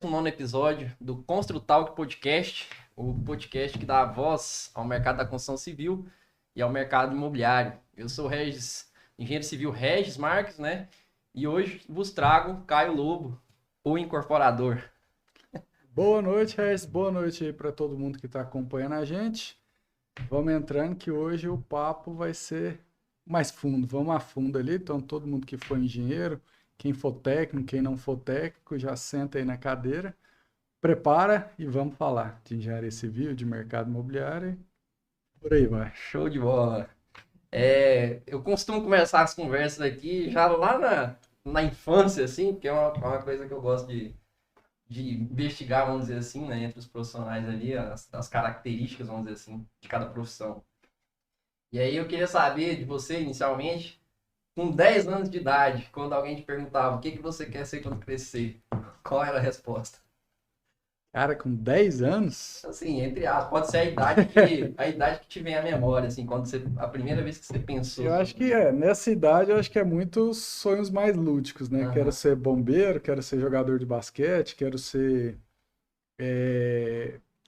19º episódio do Construtalk Podcast, o podcast que dá voz ao mercado da construção civil e ao mercado imobiliário. Eu sou o engenheiro civil Regis Marques, né? E hoje vos trago Caio Lobo, o incorporador. Boa noite, Regis. Boa noite aí para todo mundo que está acompanhando a gente. Vamos entrando que hoje o papo vai ser mais fundo. Vamos a fundo ali. Então, todo mundo que for engenheiro, quem for técnico, quem não for técnico, já senta aí na cadeira, prepara e vamos falar de engenharia civil, de mercado imobiliário. Por aí vai. Show de bola. Eu costumo começar as conversas aqui já lá na infância, assim, porque é uma coisa que eu gosto de investigar, vamos dizer assim, né, entre os profissionais ali, as características, vamos dizer assim, de cada profissão. E aí eu queria saber de você, inicialmente, com 10 anos de idade, quando alguém te perguntava o que você quer ser quando crescer, qual era a resposta? Cara, com 10 anos, Assim, entre aspas, pode ser a idade que te vem à memória, assim, a primeira vez que você pensou eu acho sobre que isso. nessa idade, eu acho que é muitos sonhos mais lúdicos, né? Quero Aham, ser bombeiro, quero ser jogador de basquete, quero ser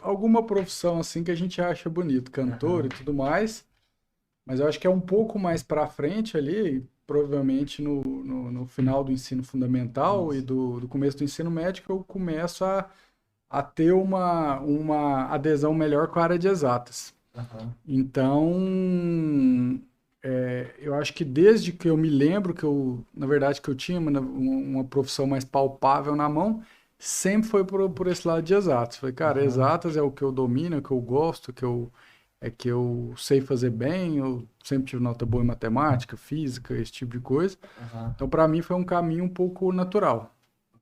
alguma profissão assim que a gente acha bonito, cantor e aham, tudo mais, mas eu acho que é um pouco mais para frente ali, provavelmente no final do ensino fundamental e isso. do começo do ensino médio, que eu começo a ter uma adesão melhor com a área de exatas. Aham, Então, eu acho que desde que eu me lembro que eu, na verdade, que eu tinha uma profissão mais palpável na mão, sempre foi por esse lado de exatas. Falei, cara, aham, exatas é o que eu domino, é o que eu gosto, que eu sei fazer bem, eu sempre tive nota boa em matemática, física, esse tipo de coisa. aham, Então, para mim, foi um caminho um pouco natural.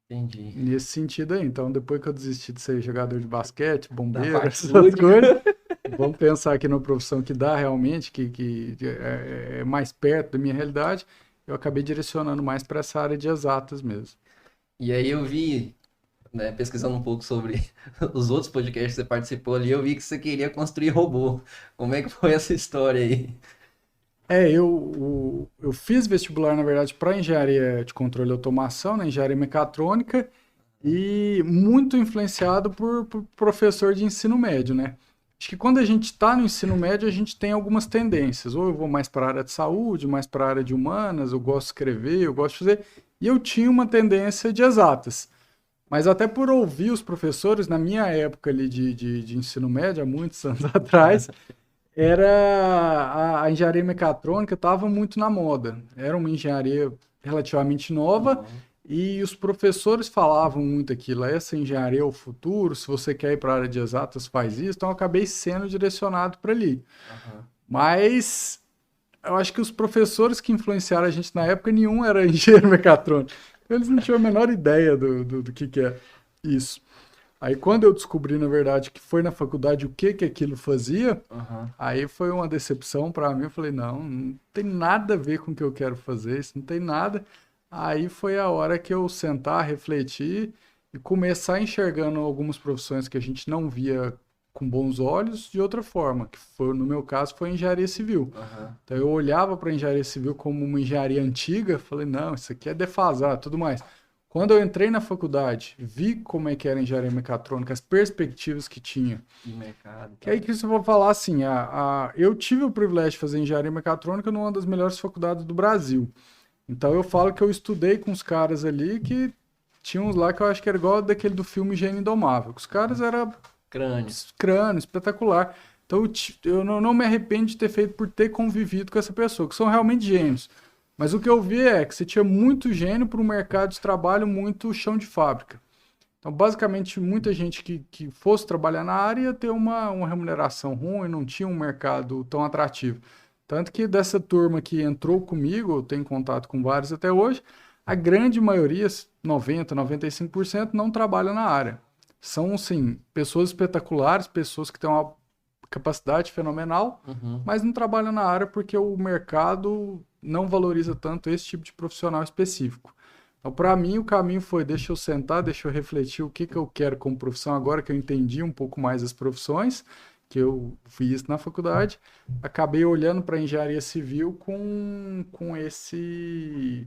entendi. Nesse sentido aí. Então, depois que eu desisti de ser jogador de basquete, Da bombeiro, parte essas lúdica. coisas, vamos pensar aqui numa profissão que dá realmente, que é mais perto da minha realidade. Eu acabei direcionando mais para essa área de exatas mesmo. E aí eu vi, né, pesquisando um pouco sobre os outros podcasts que você participou ali, eu vi que você queria construir robô. Como é que foi essa história aí? Eu fiz vestibular, na verdade, para engenharia de controle e automação, né, engenharia mecatrônica, e muito influenciado por professor de ensino médio, né? Acho que quando a gente está no ensino médio, a gente tem algumas tendências. Ou eu vou mais para a área de saúde, mais para a área de humanas, eu gosto de escrever, eu gosto de fazer. E eu tinha uma tendência de exatas. Mas até por ouvir os professores, na minha época ali de ensino médio, há muitos anos atrás, a engenharia mecatrônica estava muito na moda. Era uma engenharia relativamente nova Aham, e os professores falavam muito aquilo. Essa engenharia é o futuro, se você quer ir para a área de exatas, faz isso. Então eu acabei sendo direcionado para ali. aham, Mas eu acho que os professores que influenciaram a gente na época, nenhum era engenheiro mecatrônico. Eles não tinham a menor ideia do que é isso. Aí quando eu descobri, na verdade, que foi na faculdade o que aquilo fazia, aham. aí foi uma decepção para mim. Eu falei, não, não tem nada a ver com o que eu quero fazer, isso não tem nada. Aí foi a hora que eu sentar, refletir e começar enxergando algumas profissões que a gente não via com bons olhos de outra forma, que foi, no meu caso, foi engenharia civil. Aham. Então eu olhava para a engenharia civil como uma engenharia antiga, falei, não, isso aqui é defasado, tudo mais. Quando eu entrei na faculdade, vi como é que era a engenharia mecatrônica, as perspectivas que tinha, De mercado e que aí tal. que você vai falar assim, eu tive o privilégio de fazer engenharia mecatrônica numa das melhores faculdades do Brasil. Então eu falo que eu estudei com os caras ali que tinham uns lá que eu acho que era igual daquele do filme Gênio Indomável. Os caras eram Crânio. crânio, espetacular. Então eu não me arrependo de ter feito por ter convivido com essa pessoa, que são realmente gênios. Mas o que eu vi é que você tinha muito gênio para um mercado de trabalho muito chão de fábrica. Então, basicamente, muita gente que fosse trabalhar na área ia ter uma remuneração ruim, não tinha um mercado tão atrativo. Tanto que dessa turma que entrou comigo, eu tenho contato com vários até hoje, a grande maioria, 90, 95%, não trabalha na área. São, sim, pessoas espetaculares, pessoas que têm uma capacidade fenomenal, Uhum. mas não trabalham na área porque o mercado não valoriza tanto esse tipo de profissional específico. Então, para mim, o caminho foi: deixa eu sentar, deixa eu refletir o que eu quero como profissão, agora que eu entendi um pouco mais as profissões, que eu fiz na faculdade, acabei olhando para a engenharia civil com esse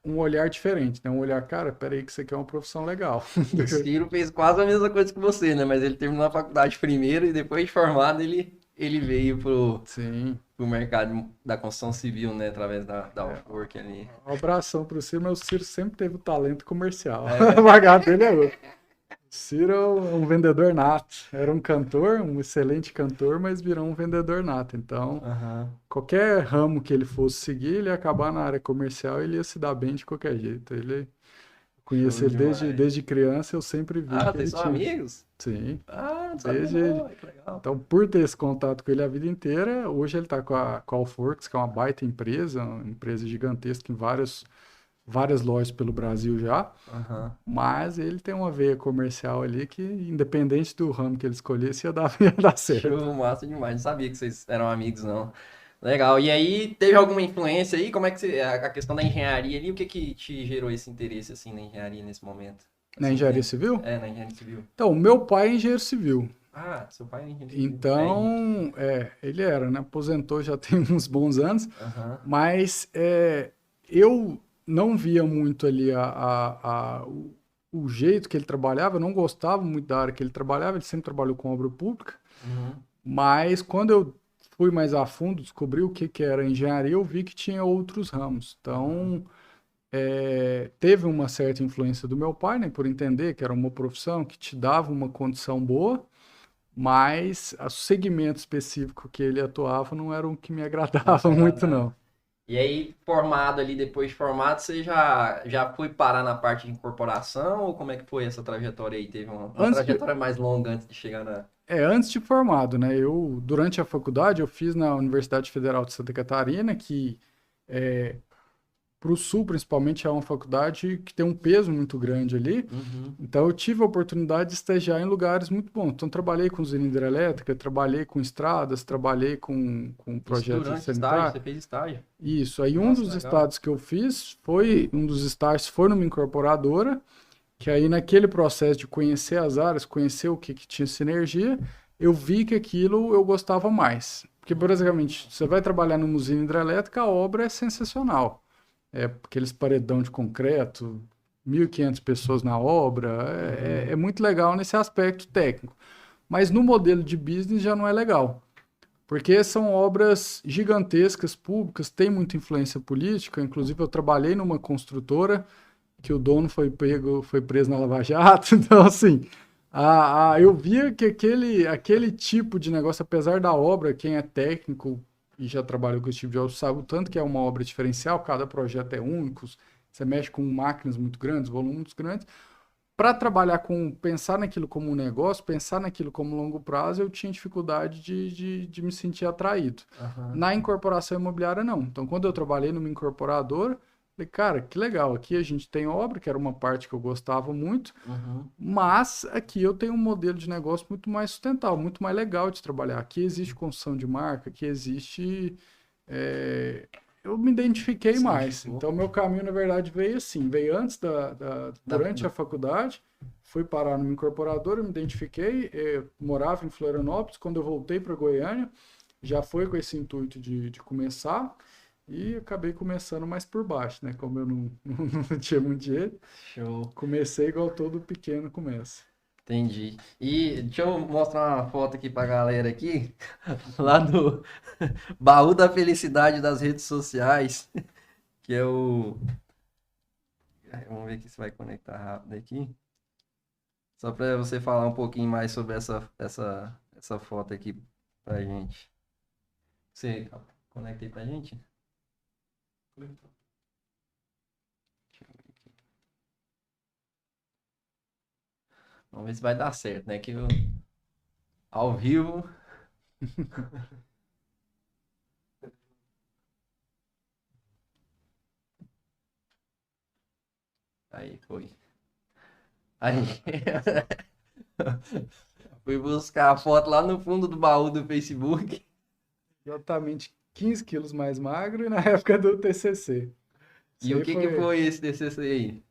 um olhar diferente, né? Um olhar, cara, peraí que isso aqui é uma profissão legal. O Ciro fez quase a mesma coisa que você, né? Mas ele terminou a faculdade primeiro e depois de formado ele veio Sim. pro mercado da construção civil, né? Através da É, Upwork ali. um abração pro Ciro, mas o Ciro sempre teve o talento comercial. É. O bagado dele é outro. Ciro é um vendedor nato. Era um cantor, um excelente cantor, mas virou um vendedor nato. Então, Aham. qualquer ramo que ele fosse seguir, ele ia acabar na área comercial e ele ia se dar bem de qualquer jeito. Ele conheci Show ele demais. desde criança, eu sempre vi Ah, que vocês ele são tinha. amigos? Sim, Ah, não sabia desde ele. não, que legal. Então, por ter esse contato com ele a vida inteira, hoje ele está com a Allforks, que é uma baita empresa, uma empresa gigantesca em várias lojas pelo Brasil já. Aham. Mas ele tem uma veia comercial ali que, independente do ramo que ele escolhesse, ia dar certo. Show, massa demais. Não sabia que vocês eram amigos, não. Legal. E aí, teve alguma influência aí? Como é que você, a questão da engenharia ali, o que que te gerou esse interesse, assim, na engenharia nesse momento? Na Assim, engenharia civil? na engenharia civil. Então, o meu pai é engenheiro civil. Ah, seu pai é engenheiro civil. É Henrique. Então, ele era, né? Aposentou já tem uns bons anos, Aham. mas eu não via muito ali o jeito que ele trabalhava, eu não gostava muito da área que ele trabalhava, ele sempre trabalhou com obra pública, Uhum. mas quando eu fui mais a fundo, descobri o que que era engenharia, eu vi que tinha outros ramos. Então, teve uma certa influência do meu pai, né, por entender que era uma profissão que te dava uma condição boa, mas o segmento específico que ele atuava não era o que me Não te agradava muito, agradava. não. E aí, formado ali, depois de formado, você já foi parar na parte de incorporação? Ou como é que foi essa trajetória aí? Teve uma Antes de, trajetória mais longa antes de chegar na... antes de formado, né? Durante a faculdade, eu fiz na Universidade Federal de Santa Catarina, que para o Sul, principalmente, é uma faculdade que tem um peso muito grande ali. Uhum. Então, eu tive a oportunidade de estagiar em lugares muito bons. Então, trabalhei com usina hidrelétrica, trabalhei com estradas, trabalhei com Isso projetos durante o estágio? Você sanitários. fez estágio? Isso. Aí, um Nossa, dos legal. estados que eu fiz um dos estágios foi numa incorporadora, que aí, naquele processo de conhecer as áreas, conhecer o que tinha sinergia, eu vi que aquilo eu gostava mais. Porque, basicamente, você vai trabalhar numa usina hidrelétrica, a obra é sensacional. Aqueles paredão de concreto, 1.500 pessoas na obra, Uhum. é muito legal nesse aspecto técnico. Mas no modelo de business já não é legal, porque são obras gigantescas, públicas, tem muita influência política. Inclusive, eu trabalhei numa construtora que o dono foi preso na Lava Jato. Então, assim, eu via que aquele tipo de negócio, apesar da obra, quem é técnico e já trabalhou com esse tipo de obra, sabe o tanto que é uma obra diferencial, cada projeto é único, você mexe com máquinas muito grandes, volumes muito grandes. Para trabalhar pensar naquilo como um negócio, pensar naquilo como longo prazo, eu tinha dificuldade de me sentir atraído. Aham. Na incorporação imobiliária, não. Então, quando eu trabalhei numa incorporadora, falei, cara, que legal, aqui a gente tem obra, que era uma parte que eu gostava muito, Uhum. mas aqui eu tenho um modelo de negócio muito mais sustentável, muito mais legal de trabalhar. Aqui existe construção de marca, aqui existe. é, Eu me identifiquei Se mais. identificou. Então, meu caminho, na verdade, veio assim: veio antes Da- durante a da- faculdade, fui parar numa incorporadora, me identifiquei, morava em Florianópolis. Quando eu voltei para Goiânia, já foi com esse intuito de começar. E acabei começando mais por baixo, né? Como eu não tinha muito dinheiro, Show. comecei igual todo pequeno começa. Entendi. E deixa eu mostrar uma foto aqui pra galera aqui, lá do Baú da Felicidade das redes sociais, que é o... Vamos ver aqui se vai conectar rápido aqui. Só para você falar um pouquinho mais sobre essa foto aqui pra gente. Você conecta aí pra gente? Vamos ver se vai dar certo, né? Que ao vivo. Aí foi. Aí. Fui buscar a foto lá no fundo do baú do Facebook. Exatamente 15 quilos mais magro e na época do TCC. E Isso o aí que foi. foi esse DCC aí?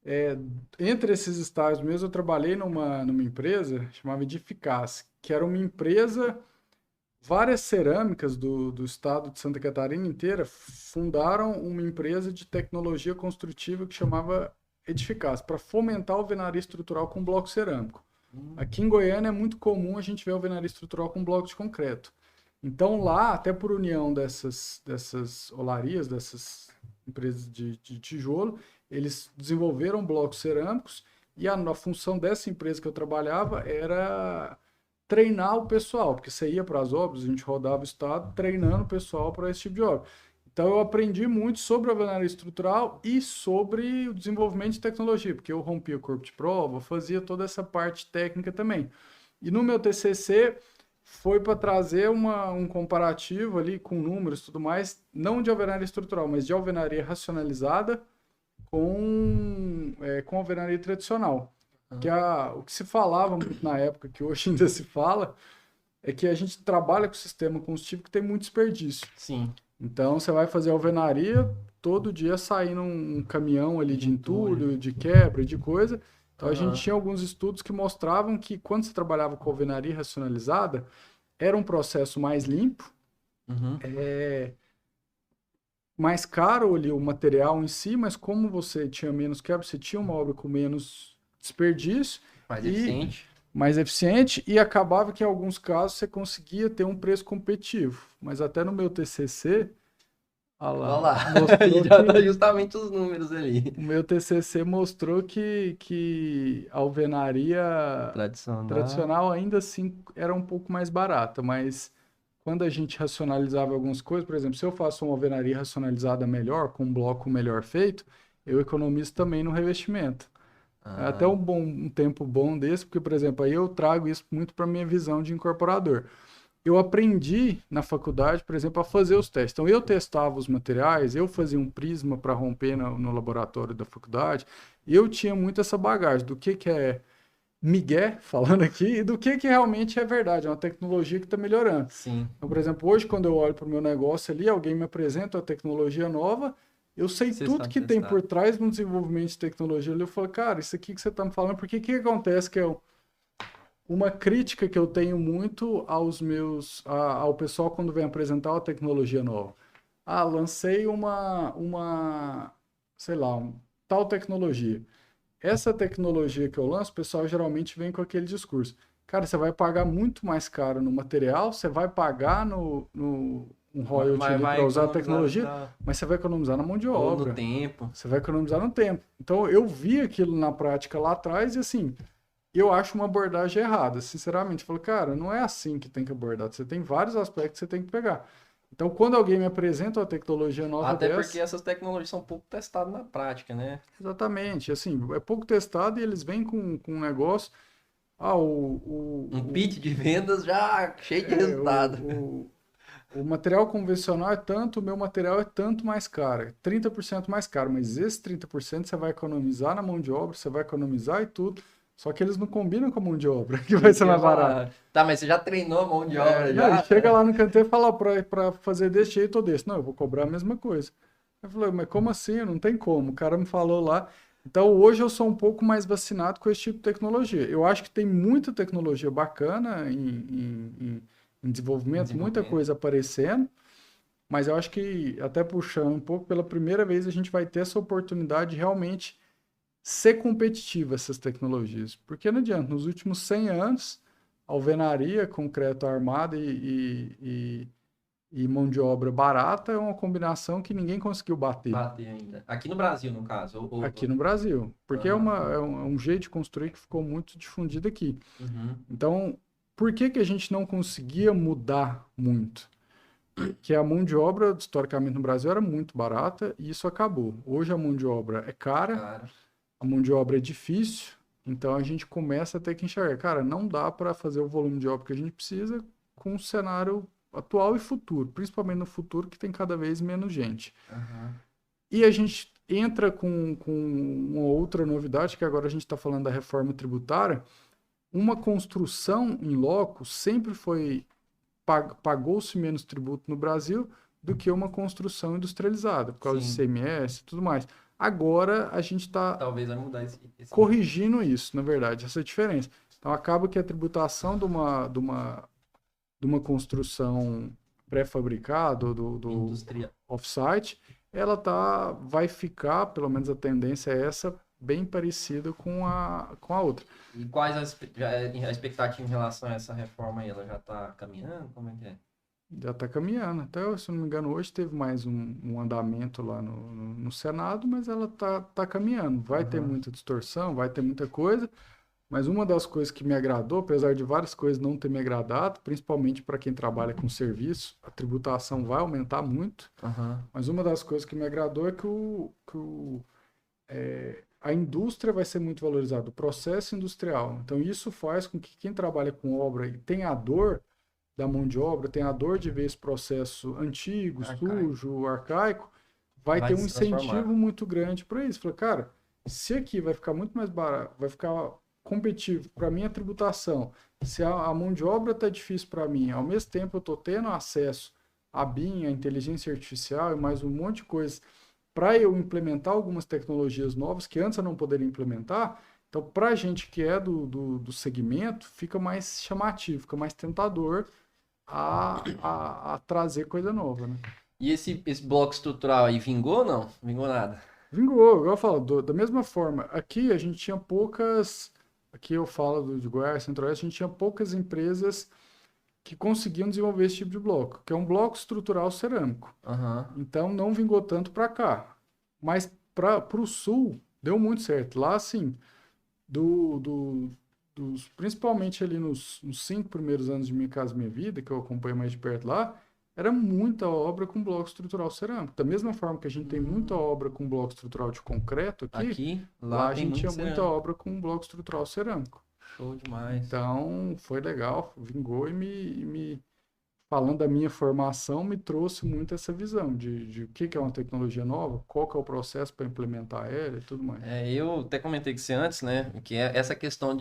é, Entre esses estágios mesmo, eu trabalhei numa empresa chamada Edificaz, que era uma empresa várias cerâmicas do estado de Santa Catarina inteira fundaram uma empresa de tecnologia construtiva que chamava Edificaz, para fomentar a alvenaria estrutural com bloco cerâmico. Aqui em Goiânia é muito comum a gente ver alvenaria estrutural com bloco de concreto. Então lá, até por união dessas olarias, dessas empresas de tijolo, eles desenvolveram blocos cerâmicos e a função dessa empresa que eu trabalhava era treinar o pessoal, porque você ia para as obras, a gente rodava o estado treinando o pessoal para esse tipo de obra. Então eu aprendi muito sobre a alvenaria estrutural e sobre o desenvolvimento de tecnologia, porque eu rompia o corpo de prova, fazia toda essa parte técnica também. E no meu TCC foi para trazer um comparativo ali com números e tudo mais, não de alvenaria estrutural, mas de alvenaria racionalizada com alvenaria tradicional. Que o que se falava muito na época, que hoje ainda se fala, é que a gente trabalha com o sistema combustível que tem muito desperdício. Sim. Então, você vai fazer alvenaria, todo dia saindo um caminhão ali de entulho, de quebra, de coisa. Então, a gente tinha alguns estudos que mostravam que quando você trabalhava com alvenaria racionalizada, era um processo mais limpo, mais caro ali o material em si, mas como você tinha menos quebra, você tinha uma obra com menos desperdício. Mais eficiente, e acabava que em alguns casos você conseguia ter um preço competitivo. Mas até no meu TCC, olha lá, já tá justamente os números ali. O meu TCC mostrou que a alvenaria tradicional ainda assim era um pouco mais barata, mas quando a gente racionalizava algumas coisas, por exemplo, se eu faço uma alvenaria racionalizada melhor, com um bloco melhor feito, eu economizo também no revestimento. É até um tempo bom desse, porque, por exemplo, aí eu trago isso muito para minha visão de incorporador. Eu aprendi na faculdade, por exemplo, a fazer os testes. Então, eu testava os materiais, eu fazia um prisma para romper no laboratório da faculdade, e eu tinha muito essa bagagem do que é migué, falando aqui, e do que realmente é verdade, é uma tecnologia que está melhorando. Sim. Então, por exemplo, hoje, quando eu olho para o meu negócio ali, alguém me apresenta uma tecnologia nova, eu sei tudo que tem por trás no desenvolvimento de tecnologia. Eu falo, cara, isso aqui que você está me falando, porque o que acontece que uma crítica que eu tenho muito ao pessoal quando vem apresentar uma tecnologia nova. Lancei sei lá, tal tecnologia. Essa tecnologia que eu lanço, o pessoal geralmente vem com aquele discurso. Cara, você vai pagar muito mais caro no material, você vai pagar um royalty para usar a tecnologia, mas você vai economizar na mão de obra. No tempo. Você vai economizar no tempo. Então, eu vi aquilo na prática lá atrás e, assim, eu acho uma abordagem errada. Sinceramente, eu falo, cara, não é assim que tem que abordar. Você tem vários aspectos que você tem que pegar. Então, quando alguém me apresenta uma tecnologia nova Até porque essas tecnologias são pouco testadas na prática, né? Exatamente. Assim, é pouco testado e eles vêm com um negócio... um pitch de vendas já cheio de resultado. O material convencional é tanto, o meu material é tanto mais caro, 30% mais caro, mas esse 30% você vai economizar na mão de obra, você vai economizar e tudo, só que eles não combinam com a mão de obra, que vai ser mais barato. Tá, mas você já treinou a mão de obra já? Não, chega lá no canteiro e fala, para fazer desse jeito ou desse. Não, eu vou cobrar a mesma coisa. Eu falei, mas como assim? Não tem como. O cara me falou lá. Então, hoje eu sou um pouco mais vacinado com esse tipo de tecnologia. Eu acho que tem muita tecnologia bacana em desenvolvimento, muita coisa aparecendo, mas eu acho que, até puxando um pouco, pela primeira vez a gente vai ter essa oportunidade de realmente ser competitiva essas tecnologias. Porque não adianta, nos últimos 100 anos, alvenaria, concreto armado e mão de obra barata é uma combinação que ninguém conseguiu bater. Bater ainda. Aqui no Brasil, no caso? Aqui no Brasil. Porque é um jeito de construir que ficou muito difundido aqui. Então, por que a gente não conseguia mudar muito? Porque a mão de obra, historicamente, no Brasil era muito barata e isso acabou. Hoje a mão de obra é cara, a mão de obra é difícil, então a gente começa a ter que enxergar. Cara, não dá para fazer o volume de obra que a gente precisa com o cenário atual e futuro, principalmente no futuro que tem cada vez menos gente. E a gente entra com uma outra novidade, que agora a gente está falando da reforma tributária. Uma construção em loco sempre foi pagou-se menos tributo no Brasil do que uma construção industrializada, por causa de ICMS e tudo mais. Agora a gente está talvez vai mudar esse corrigindo isso, na verdade, essa diferença. Então acaba que a tributação de uma de uma construção pré-fabricada, do Indústria. off-site, ela vai ficar, pelo menos a tendência é essa, bem parecida com a outra. E quais a expectativa em relação a essa reforma aí? Ela já está caminhando? Como é que é? Já está caminhando. Até, se não me engano, hoje teve mais um andamento lá no Senado, mas ela tá caminhando. Vai ter muita distorção, vai ter muita coisa, mas uma das coisas que me agradou, apesar de várias coisas não ter me agradado, principalmente para quem trabalha com serviço, a tributação vai aumentar muito, mas uma das coisas que me agradou é que a indústria vai ser muito valorizada, o processo industrial. Então, isso faz com que quem trabalha com obra e tem a dor da mão de obra, tem a dor de ver esse processo antigo, sujo, arcaico, vai ter um incentivo muito grande para isso. Falei, cara, se aqui vai ficar muito mais barato, vai ficar competitivo para mim a tributação, se a mão de obra está difícil para mim, ao mesmo tempo eu estou tendo acesso à BIM, à inteligência artificial e mais um monte de coisas para eu implementar algumas tecnologias novas que antes eu não poderia implementar. Então, para a gente que é do segmento, fica mais chamativo, fica mais tentador a trazer coisa nova, né? E esse bloco estrutural aí vingou ou não? Vingou nada? Vingou, igual eu falo, da mesma forma. Aqui a gente tinha poucas, aqui eu falo de Goiás, Centro-Oeste, a gente tinha poucas empresas que conseguiam desenvolver esse tipo de bloco, que é um bloco estrutural cerâmico. Então não vingou tanto para cá. Mas para o sul deu muito certo. Lá, assim, principalmente ali nos 5 primeiros anos de Minha Casa Minha Vida, que eu acompanho mais de perto lá, era muita obra com bloco estrutural cerâmico. Da mesma forma que a gente tem muita obra com bloco estrutural de concreto lá a gente tinha muita obra com bloco estrutural cerâmico. Show demais. Então, foi legal, vingou e falando da minha formação, me trouxe muito essa visão de o que é uma tecnologia nova, qual que é o processo para implementar ela e tudo mais. Eu até comentei com você antes, né, que essa questão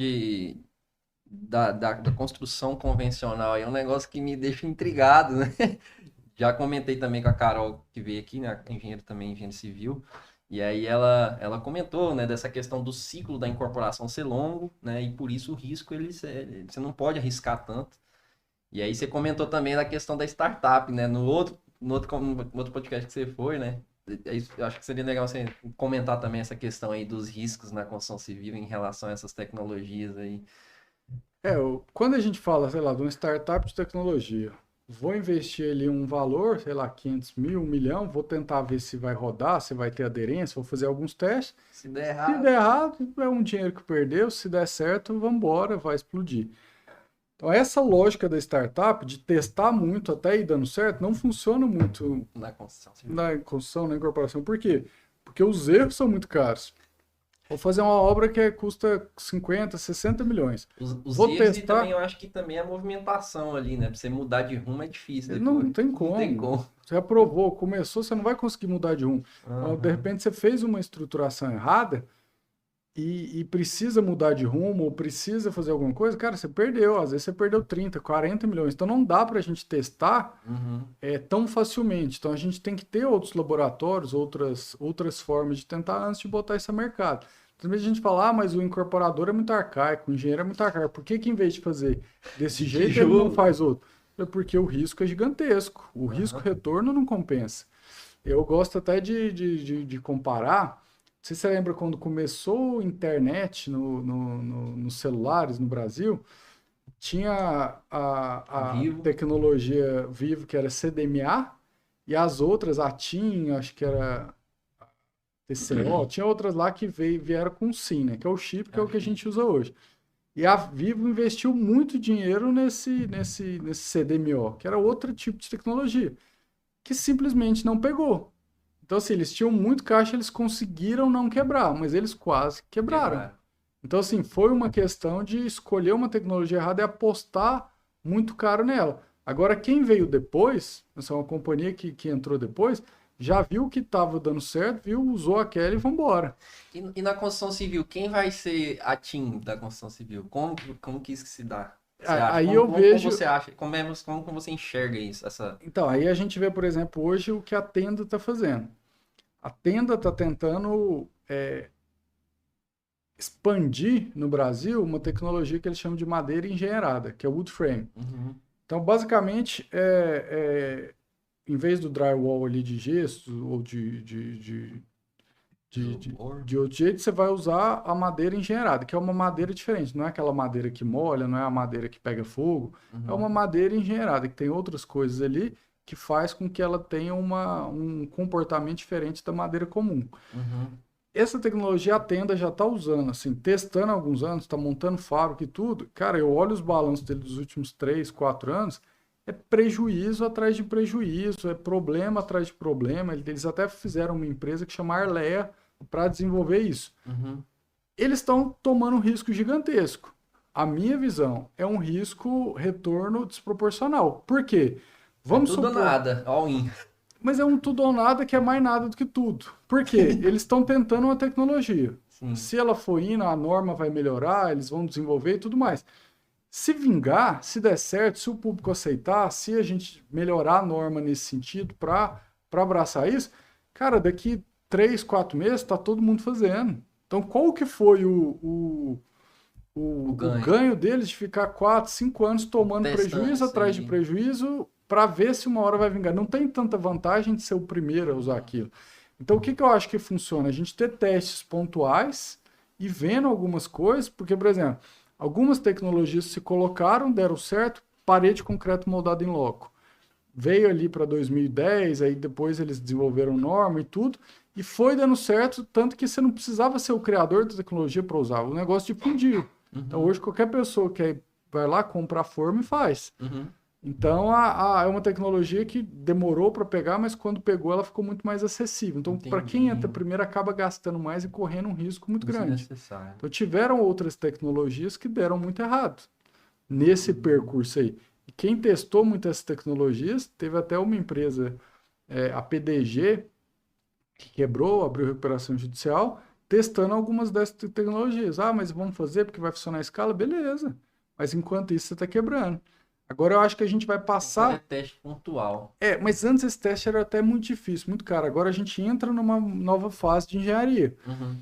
da construção convencional é um negócio que me deixa intrigado, né? Já comentei também com a Carol, que veio aqui, né, engenheiro civil, e aí ela comentou, né, dessa questão do ciclo da incorporação ser longo, né, e por isso o risco, você não pode arriscar tanto. E aí você comentou também da questão da startup, né, no outro podcast que você foi, né, eu acho que seria legal você comentar também essa questão aí dos riscos na construção civil em relação a essas tecnologias aí. Quando a gente fala, sei lá, de uma startup de tecnologia, vou investir ali um valor, sei lá, 500 mil, 1 milhão, vou tentar ver se vai rodar, se vai ter aderência, vou fazer alguns testes. Se der errado... Se der errado, é um dinheiro que perdeu, se der certo, vamos embora, vai explodir. Então, essa lógica da startup, de testar muito até ir dando certo, não funciona muito na construção, na incorporação. Por quê? Porque os erros são muito caros. Vou fazer uma obra que custa 50, 60 milhões. Vou testar... E também eu acho que também a movimentação ali, né? Pra você mudar de rumo é difícil. Depois. Não tem como. Não tem como. Você aprovou, começou, você não vai conseguir mudar de rumo. Então, de repente, você fez uma estruturação errada e precisa mudar de rumo ou precisa fazer alguma coisa, cara, você perdeu. Às vezes você perdeu 30, 40 milhões. Então, não dá pra gente testar tão facilmente. Então, a gente tem que ter outros laboratórios, outras formas de tentar antes de botar isso a mercado. Também a gente fala, mas o incorporador é muito arcaico, o engenheiro é muito arcaico. Por que em vez de fazer desse jeito, ele não faz outro? É porque o risco é gigantesco. O risco-retorno não compensa. Eu gosto até de comparar. Não sei se você lembra quando começou a internet nos celulares no Brasil, tinha a tecnologia Vivo, que era CDMA, e as outras, a TIM, acho que era TCO, tinha outras lá que vieram com SIM, né, que é o chip, que é o que a gente usa hoje. E a Vivo investiu muito dinheiro nesse CDMO, que era outro tipo de tecnologia, que simplesmente não pegou. Então, assim, eles tinham muito caixa, eles conseguiram não quebrar, mas eles quase quebraram. Então, assim, foi uma questão de escolher uma tecnologia errada e apostar muito caro nela. Agora, quem veio depois, essa é uma companhia que entrou depois, já viu que estava dando certo, usou aquela e vambora. E na construção civil, quem vai ser a TIM da construção civil? Como que isso se dá? Aí eu vejo... Como você acha? Como você enxerga isso? Então, aí a gente vê, por exemplo, hoje o que a Tenda está fazendo. A Tenda está tentando expandir no Brasil uma tecnologia que eles chamam de madeira engenheirada, que é o wood frame. Então, basicamente, em vez do drywall ali de gesso ou de outro jeito, você vai usar a madeira engenheirada, que é uma madeira diferente. Não é aquela madeira que molha, não é a madeira que pega fogo. É uma madeira engenheirada, que tem outras coisas ali que faz com que ela tenha um comportamento diferente da madeira comum. Uhum. Essa tecnologia a Tenda já está usando, assim, testando há alguns anos, está montando fábrica e tudo. Cara, eu olho os balanços dele dos últimos 3, 4 anos, é prejuízo atrás de prejuízo, é problema atrás de problema. Eles até fizeram uma empresa que chama Arleia para desenvolver isso. Uhum. Eles estão tomando um risco gigantesco. A minha visão é um risco retorno desproporcional. Por quê? Vamos Tudo ou supor, nada, all in. mas é um tudo ou nada que é mais nada do que tudo. Por quê? Eles estão tentando uma tecnologia. Sim. Se ela for indo, a norma vai melhorar, eles vão desenvolver e tudo mais. Se vingar, se der certo, se o público aceitar, se a gente melhorar a norma nesse sentido para abraçar isso, cara, daqui 3, 4 meses está todo mundo fazendo. Então, qual que foi o ganho deles de ficar 4, 5 anos tomando Testando prejuízo isso atrás de aí. prejuízo para ver se uma hora vai vingar? Não tem tanta vantagem de ser o primeiro a usar aquilo. Então, o que eu acho que funciona? A gente ter testes pontuais e vendo algumas coisas, porque, por exemplo, algumas tecnologias se colocaram, deram certo, parede de concreto moldado em loco. Veio ali para 2010, aí depois eles desenvolveram norma e tudo, e foi dando certo, tanto que você não precisava ser o criador da tecnologia para usar, o negócio difundiu. Então hoje qualquer pessoa que vai lá, compra a forma e faz. Uhum. Então é uma tecnologia que demorou para pegar, mas quando pegou ela ficou muito mais acessível. Então para quem entra primeiro acaba gastando mais e correndo um risco muito grande. Desnecessário. Então tiveram outras tecnologias que deram muito errado nesse percurso aí. E quem testou muitas tecnologias, teve até uma empresa, a PDG, que quebrou, abriu recuperação judicial, testando algumas dessas tecnologias. Ah, mas vamos fazer porque vai funcionar a escala? Beleza. Mas enquanto isso, você está quebrando. Agora eu acho que a gente vai passar. É teste pontual. Mas antes esse teste era até muito difícil, muito caro. Agora a gente entra numa nova fase de engenharia. Uhum.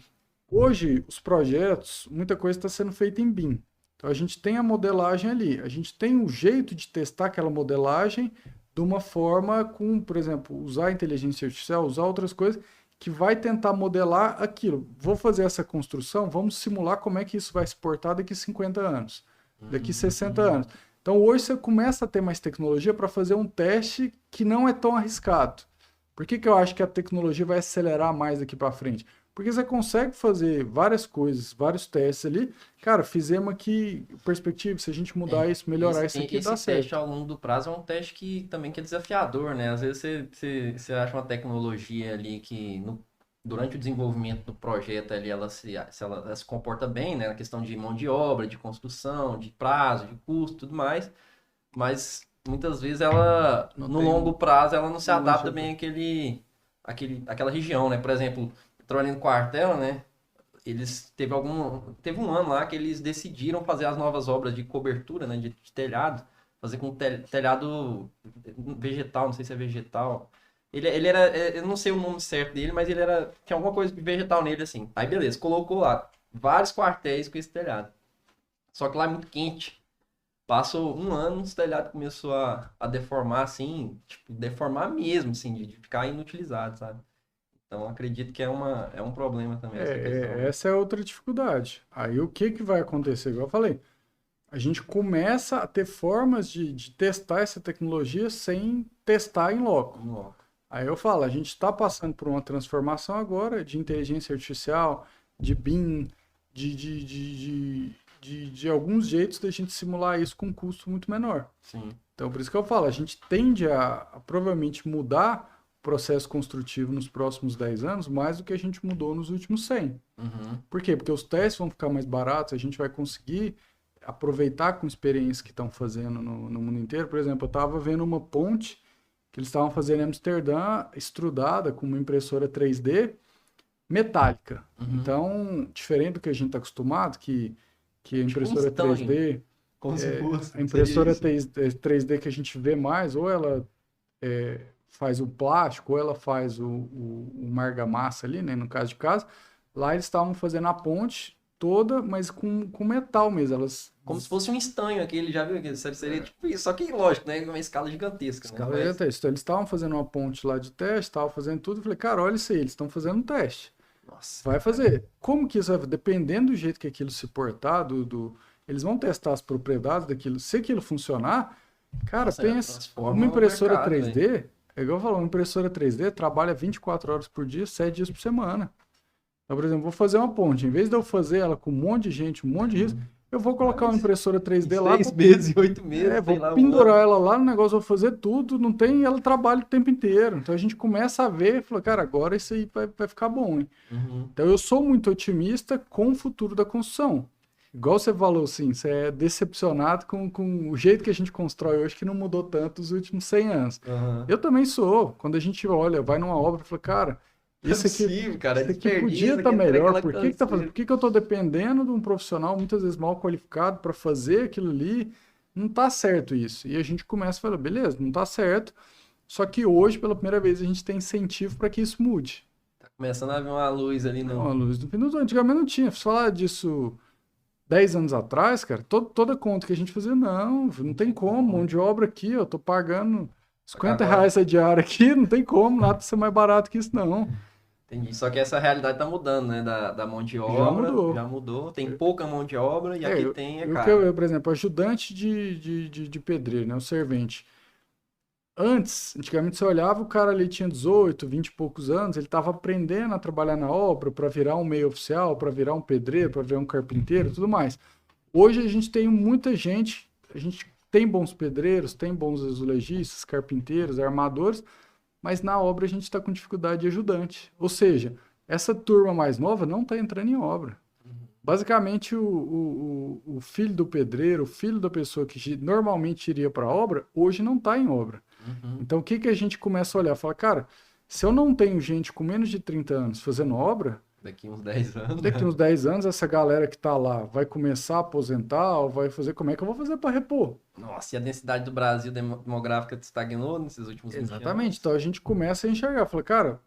Hoje, os projetos, muita coisa está sendo feita em BIM. Então a gente tem a modelagem ali. A gente tem um jeito de testar aquela modelagem de uma forma com, por exemplo, usar a inteligência artificial, usar outras coisas, que vai tentar modelar aquilo. Vou fazer essa construção, vamos simular como é que isso vai se portar daqui 50 anos, daqui 60 anos. Então hoje você começa a ter mais tecnologia para fazer um teste que não é tão arriscado. Por que eu acho que a tecnologia vai acelerar mais daqui para frente? Porque você consegue fazer várias coisas, vários testes ali. Cara, fizemos aqui perspectiva, se a gente mudar isso, melhorar isso aqui, dá certo. Esse teste ao longo do prazo é um teste que também que é desafiador, né? Às vezes você acha uma tecnologia ali que durante o desenvolvimento do projeto ali ela se comporta bem, né? Na questão de mão de obra, de construção, de prazo, de custo, tudo mais. Mas muitas vezes ela, no longo prazo, ela não se adapta bem àquela região, né? Por exemplo, trabalhando no quartel, né? Teve um ano lá que eles decidiram fazer as novas obras de cobertura, né? De telhado, fazer com telhado vegetal, não sei se é vegetal. Ele era, eu não sei o nome certo dele, mas tinha alguma coisa de vegetal nele, assim. Aí beleza, colocou lá vários quartéis com esse telhado. Só que lá é muito quente. Passou um ano, os telhados começou a deformar, assim, tipo, deformar mesmo, assim, de ficar inutilizado, sabe? Então, acredito que é um problema também essa questão. Essa é outra dificuldade. Aí o que vai acontecer? Igual eu falei, a gente começa a ter formas de testar essa tecnologia sem testar em loco. Aí eu falo, a gente está passando por uma transformação agora de inteligência artificial, de BIM, de alguns jeitos da gente simular isso com um custo muito menor. Sim. Então, por isso que eu falo, a gente tende a provavelmente mudar o processo construtivo nos próximos 10 anos mais do que a gente mudou nos últimos 100. Uhum. Por quê? Porque os testes vão ficar mais baratos, a gente vai conseguir aproveitar com experiências que estão fazendo no mundo inteiro. Por exemplo, eu estava vendo uma ponte que eles estavam fazendo em Amsterdã, estrudada com uma impressora 3D metálica. Uhum. Então, diferente do que a gente está acostumado, que a impressora 3D, a impressora 3D que a gente vê mais, ou ela faz o plástico, ou ela faz o argamassa ali, né, no caso de casa. Lá eles estavam fazendo a ponte, toda, mas com metal mesmo. Elas Como se fosse um estanho aquele, já viu? Seria tipo isso, só que lógico, né? Uma escala gigantesca, né? escala de teste. Então, eles estavam fazendo uma ponte lá de teste, estavam fazendo tudo. Eu falei, cara, olha isso aí, eles estão fazendo um teste. Nossa. Vai fazer. Como que isso vai? Dependendo do jeito que aquilo se portar, eles vão testar as propriedades daquilo. Se aquilo funcionar, cara, Nossa, pensa, transforma uma o impressora mercado, 3D, é igual eu falo, uma impressora 3D trabalha 24 horas por dia, 7 dias por semana. Então, por exemplo, vou fazer uma ponte. Em vez de eu fazer ela com um monte de gente, um monte de risco, eu vou colocar uma impressora 3D lá. 6 meses, 8 meses, Vou sei lá, pendurar ela lá no negócio, vou fazer tudo, não tem, ela trabalha o tempo inteiro. Então a gente começa a ver e fala, cara, agora isso aí vai ficar bom, hein? Uhum. Então eu sou muito otimista com o futuro da construção. Igual você falou, assim, você é decepcionado com o jeito que a gente constrói hoje, que não mudou tanto nos últimos 100 anos. Uhum. Eu também sou. Quando a gente olha, vai numa obra e fala, cara, esse aqui, cara, esse aqui podia estar melhor. Por que tá fazendo? Por que eu estou dependendo de um profissional muitas vezes mal qualificado para fazer aquilo ali? Não está certo isso. E a gente começa a falar, beleza, não está certo. Só que hoje, pela primeira vez, a gente tem incentivo para que isso mude. Tá começando a ver uma luz ali no... Uma luz no fim do túnel. Antigamente não tinha. Se falar disso 10 anos atrás, cara, toda conta que a gente fazia, não tem como. Mão de obra aqui, eu tô pagando R$50 essa diária aqui, não tem como, nada pra ser mais barato que isso, não. Entendi. Só que essa realidade tá mudando, né? Da mão de obra. Já mudou. Tem pouca mão de obra e aqui tem, eu, por exemplo, ajudante de pedreiro, né? O servente. Antigamente você olhava, o cara ali tinha 18, 20 e poucos anos, ele estava aprendendo a trabalhar na obra para virar um meio oficial, para virar um pedreiro, para virar um carpinteiro, tudo mais. Hoje a gente tem muita gente, a gente tem bons pedreiros, tem bons azulejistas, carpinteiros, armadores, mas na obra a gente está com dificuldade de ajudante. Ou seja, essa turma mais nova não está entrando em obra. Basicamente, o filho do pedreiro, o filho da pessoa que normalmente iria para a obra, hoje não está em obra. Uhum. Então, o que a gente começa a olhar? Fala, cara, se eu não tenho gente com menos de 30 anos fazendo obra, daqui uns 10 anos, daqui uns 10 anos, essa galera que está lá vai começar a aposentar ou vai fazer, como é que eu vou fazer para repor? Nossa, e a densidade do Brasil demográfica estagnou nesses últimos 20 anos? Exatamente. Então, a gente começa a enxergar. Fala, cara,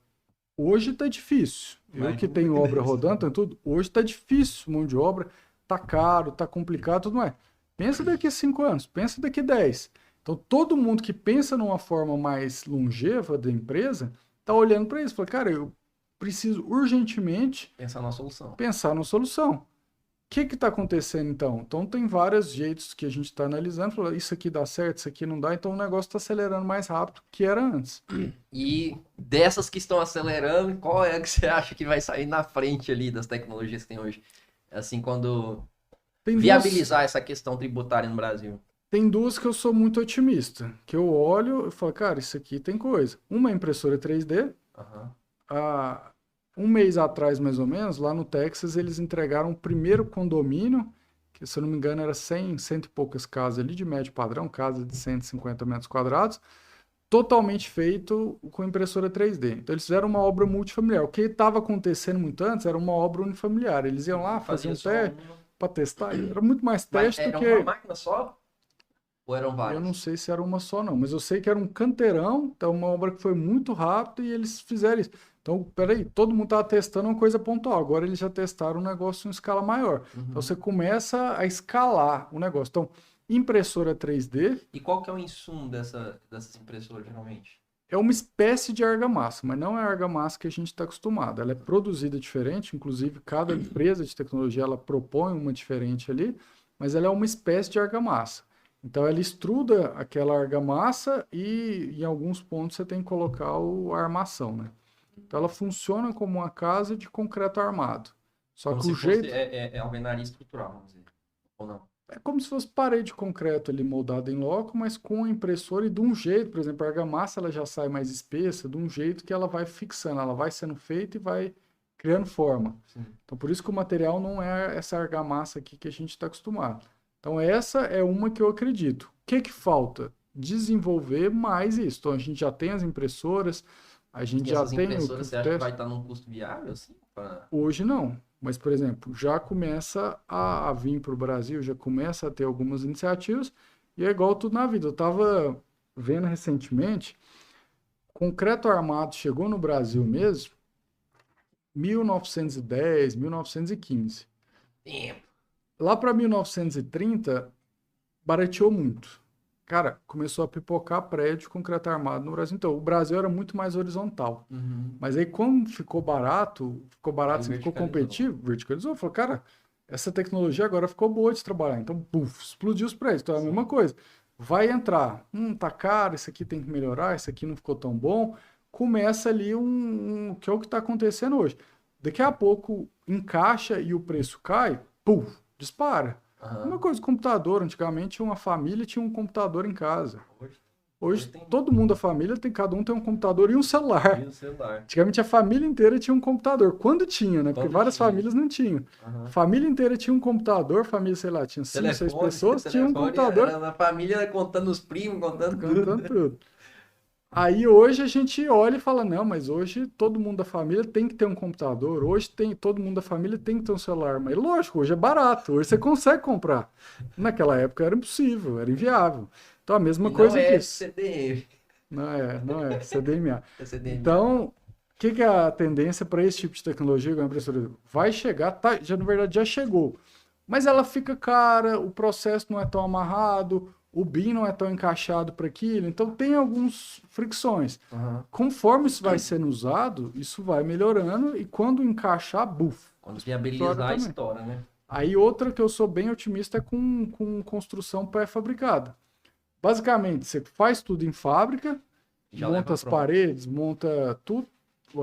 hoje tá difícil. Eu que tenho obra rodando, tem tudo. Hoje tá difícil, mão de obra. Tá caro, tá complicado, tudo mais. Pensa daqui a 5 anos, pensa daqui a 10. Então, todo mundo que pensa numa forma mais longeva da empresa, tá olhando para isso. Fala, cara, eu preciso urgentemente pensar numa solução. Pensar numa solução. O que está acontecendo então? Então tem vários jeitos que a gente está analisando, falando, isso aqui dá certo, isso aqui não dá, então o negócio está acelerando mais rápido que era antes. E dessas que estão acelerando, qual é que você acha que vai sair na frente ali das tecnologias que tem hoje? Assim, quando viabilizar essa questão tributária no Brasil. Tem duas que eu sou muito otimista, que eu olho e falo, cara, isso aqui tem coisa. Uma é impressora 3D, um mês atrás, mais ou menos, lá no Texas, eles entregaram o primeiro condomínio, que se eu não me engano era 100 e poucas casas ali de médio padrão, casa de 150 metros quadrados, totalmente feito com impressora 3D. Então eles fizeram uma obra multifamiliar. O que estava acontecendo muito antes era uma obra unifamiliar. Eles iam lá, faziam um teste para testar. Era muito mais teste do que... Era uma máquina só? Ou eram várias? Eu não sei se era uma só, não. Mas eu sei que era um canteirão, então uma obra que foi muito rápida e eles fizeram isso. Então, peraí, todo mundo estava testando uma coisa pontual. Agora eles já testaram um negócio em escala maior. Uhum. Então você começa a escalar o negócio. Então, impressora 3D... E qual que é o insumo dessas impressoras, geralmente? É uma espécie de argamassa, mas não é a argamassa que a gente está acostumado. Ela é produzida diferente, inclusive cada empresa de tecnologia ela propõe uma diferente ali, mas ela é uma espécie de argamassa. Então ela extruda aquela argamassa e em alguns pontos você tem que colocar a armação, né? Então ela funciona como uma casa de concreto armado. Só como que o jeito... É alvenaria estrutural, vamos dizer. Ou não? É como se fosse parede de concreto ali moldada em loco, mas com a impressora e de um jeito, por exemplo, a argamassa ela já sai mais espessa, de um jeito que ela vai fixando, ela vai sendo feita e vai criando forma. Sim. Então por isso que o material não é essa argamassa aqui que a gente está acostumado. Então essa é uma que eu acredito. O que falta? Desenvolver mais isso. Então a gente já tem as impressoras, a gente já tem... impressoras você acha que vai estar num custo viável? Assim, Hoje não. Mas, por exemplo, já começa a vir para o Brasil, já começa a ter algumas iniciativas, e é igual tudo na vida. Eu estava vendo recentemente, concreto armado chegou no Brasil mesmo, 1910, 1915. Tempo. Lá para 1930, barateou muito. Cara, começou a pipocar prédio concreto armado no Brasil. Então, o Brasil era muito mais horizontal. Uhum. Mas aí, como ficou Aí barato, assim, ficou verticalizou. competitivo, verticalizou. Falou, cara, essa tecnologia agora ficou boa de trabalhar. Então, puf, explodiu os prédios. Então, é a mesma Sim. coisa. Vai entrar, tá caro, isso aqui tem que melhorar, isso aqui não ficou tão bom. Começa ali que é o que está acontecendo hoje. Daqui a pouco encaixa e o preço cai, puf, dispara. Uma Aham. coisa, computador. Antigamente, uma família tinha um computador em casa. Hoje, hoje Hoje, tem todo mundo da família tem, cada um tem um computador e um celular. o celular. Antigamente, a família inteira tinha um computador. Quando tinha, né? Porque Quando várias tinha. famílias não tinham. A Aham. família inteira tinha um computador, família, sei lá, tinha 5, 6 Telefone, pessoas, tinha um telefone computador, era na família contando os primos, contando tudo, cantando né? tudo. Aí hoje a gente olha e fala, não, mas hoje todo mundo da família tem que ter um computador, hoje todo mundo da família tem que ter um celular. Mas lógico, hoje é barato, hoje você consegue comprar. Naquela época era impossível, era inviável. Então a mesma E não coisa é disso. CDM, Não é, CDMA. é CDMA. Então, o que é a tendência para esse tipo de tecnologia com a impressora? Vai chegar, tá, já, na verdade já chegou, mas ela fica cara, o processo não é tão amarrado, o BIM não é tão encaixado para aquilo, então tem algumas fricções. Aham. Conforme isso vai sendo usado, isso vai melhorando e quando encaixar, buf, Quando estoura viabilizar a também. história, né? Aí outra que eu sou bem otimista é com construção pré-fabricada. Basicamente, você faz tudo em fábrica, Já monta leva as pronto. paredes, monta tudo,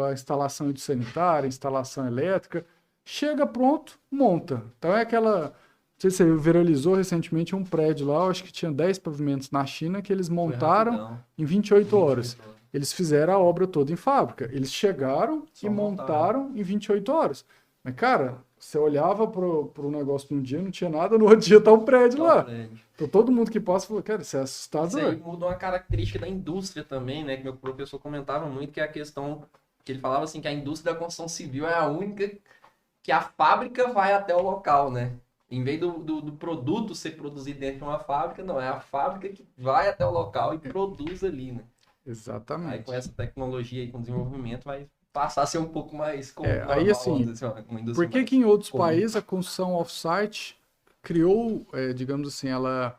a instalação de sanitária, instalação elétrica, chega pronto, monta. Então é aquela. Não sei se você viralizou recentemente um prédio lá, eu acho que tinha 10 pavimentos na China que eles Foi montaram rapidão. em 28 horas. 28 horas. Eles fizeram a obra toda em fábrica. Eles chegaram e Só montaram. montaram em 28 horas. Mas, cara, você olhava pro negócio num dia, não tinha nada, no outro dia tá um prédio Só o lá. prédio. Então todo mundo que passa falou, cara, isso é Isso aí assustador. muda uma característica da indústria também, né? Que meu professor comentava muito, que é a questão que ele falava assim, que a indústria da construção civil é a única que a fábrica vai até o local, né? Em vez do produto ser produzido dentro de uma fábrica, não, é a fábrica que vai até o local e produz ali, né? Aí com Exatamente. essa tecnologia e com desenvolvimento vai passar a ser um pouco mais Aí normal, vamos assim, dizer assim, uma por indústria que que mais em outros comum. países a construção off-site criou, digamos assim, ela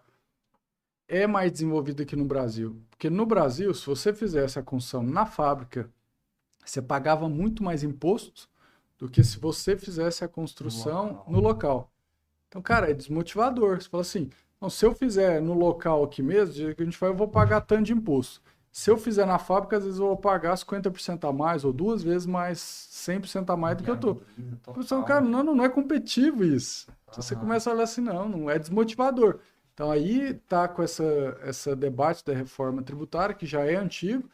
é mais desenvolvida que no Brasil? Porque no Brasil, se você fizesse a construção na fábrica, você pagava muito mais imposto do que se você fizesse a No construção local. no local. Então, cara, é desmotivador. Você fala assim, não, se eu fizer no local aqui mesmo, do jeito que a gente faz, eu vou pagar tanto de imposto. Se eu fizer na fábrica, às vezes eu vou pagar 50% a mais, ou duas vezes mais, 100% a mais do que eu tô. Viabiliza Então, total, cara, né? não é competitivo isso. Então, você Aham. começa a olhar assim, não é desmotivador. Então aí tá com essa debate da reforma tributária, que já é antigo,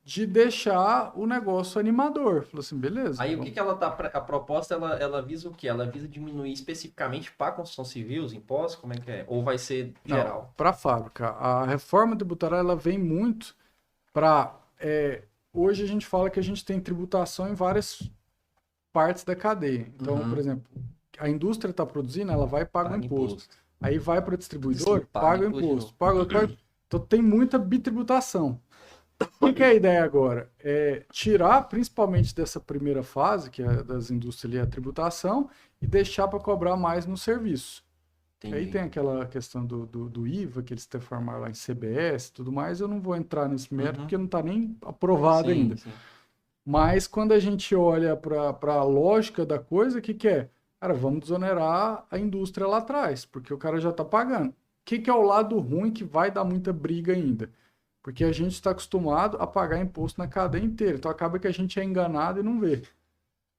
de deixar o negócio animador. Falou assim, beleza, Aí o que vamos. que ela tá, a proposta ela visa o quê? Ela visa diminuir especificamente para a construção civil os impostos? Como é que é? Ou vai ser Não, geral? para a fábrica. A reforma tributária ela vem muito para. Hoje a gente fala que a gente tem tributação em várias partes da cadeia. Então, por Uhum. exemplo, a indústria está produzindo, ela vai e paga o Paga imposto. imposto. Aí vai para o distribuidor, Paga paga o imposto de imposto. novo. Paga. Então tem muita bitributação. O que é a ideia agora? É tirar, principalmente dessa primeira fase, que é das indústrias ali, a tributação, e deixar para cobrar mais no serviço. Que aí Entendi. tem aquela questão do IVA, que eles transformaram lá em CBS e tudo mais. Eu não vou entrar nesse mérito, Uhum. porque não está nem aprovado Sim, ainda. sim. Mas quando a gente olha para a lógica da coisa, o que, que é? Cara, vamos desonerar a indústria lá atrás, porque o cara já está pagando. O que, que é o lado ruim que vai dar muita briga ainda? Porque a gente está acostumado a pagar imposto na cadeia inteira. Então acaba que a gente é enganado e não vê.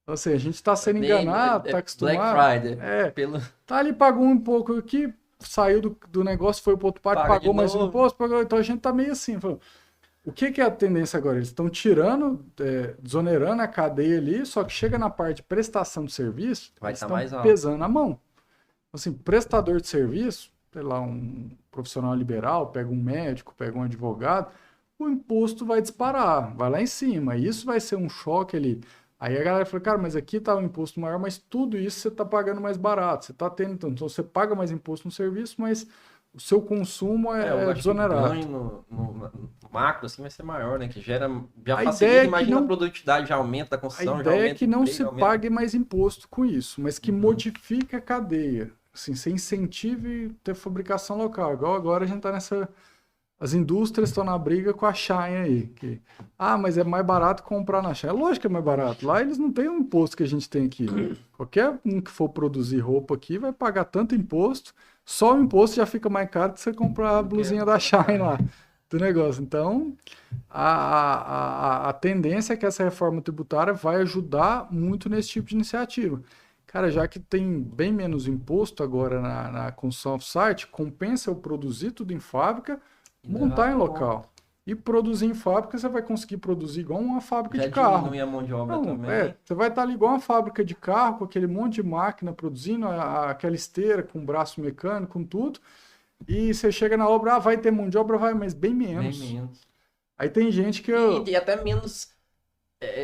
Então, assim, a gente está sendo Nem enganado, está Black acostumado. Friday. Pelo... Tá ali, pagou um pouco aqui, saiu do negócio, foi para outro parte, Paga de pagou mais um novo. imposto, pagou. Então a gente tá meio assim. Falando, o que, que é a tendência agora? Eles estão tirando, desonerando a cadeia ali, só que chega na parte de prestação de serviço, Vai eles estar estão mais alto. pesando a mão. Assim, prestador de serviço, sei lá, um profissional liberal, pega um médico, pega um advogado, o imposto vai disparar, vai lá em cima. E isso vai ser um choque ali. Aí a galera fala, cara, mas aqui tá o imposto maior, mas tudo isso você tá pagando mais barato. Você tá tendo, então você paga mais imposto no serviço, mas o seu consumo eu é acho que o desonerado. ganho no macro, assim, vai ser maior, né? Que gera, já A facilita, ideia é que imagina a não, produtividade, já aumenta a a construção, já ideia é aumenta que o não emprego, se aumenta... pague mais imposto com isso, mas que Uhum. modifique a cadeia. Assim, você incentive ter fabricação local. Igual agora a gente está nessa. As indústrias estão na briga com a Shine aí. Mas é mais barato comprar na Shine. É lógico que é mais barato. Lá eles não têm o imposto que a gente tem aqui. Qualquer um que for produzir roupa aqui vai pagar tanto imposto. Só o imposto já fica mais caro que você comprar a blusinha da Shine lá do negócio. Então, a tendência é que essa reforma tributária vai ajudar muito nesse tipo de iniciativa. Cara, já que tem bem menos imposto agora na construção off-site, compensa eu produzir tudo em fábrica, E levar montar em pra lá. local. E produzir em fábrica, você vai conseguir produzir igual uma fábrica Já de carro. diminui a mão de obra Não, também. você vai estar ali igual uma fábrica de carro, com aquele monte de máquina produzindo, aquela esteira com braço mecânico, com tudo. E você chega na obra, vai ter mão de obra, vai, mas bem Bem menos. menos. Aí tem gente que E até menos.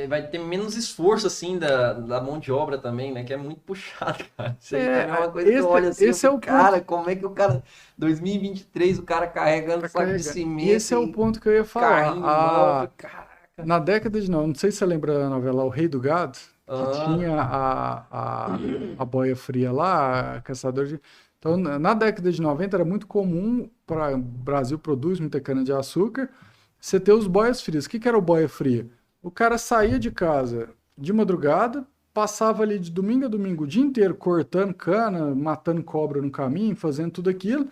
Vai ter menos esforço, assim, da mão de obra também, né? Que é muito puxado, cara. Isso aí também é uma coisa que eu olho assim, eu esse é fico, o cara, ponto. como é que o cara. 2023, o cara carregando Pra saco de carregar. cimento Esse é o e ponto que eu ia falar. carrinho novo. Caraca. Na década de não sei se você lembra da novela O Rei do Gado, que Ah, tinha a boia fria lá, a caçador de. Então, na década de 90 era muito comum, para o Brasil produz muita cana-de-açúcar, você ter os boias frias. O que era o boia fria? O cara saía de casa de madrugada, passava ali de domingo a domingo o dia inteiro cortando cana, matando cobra no caminho, fazendo tudo aquilo,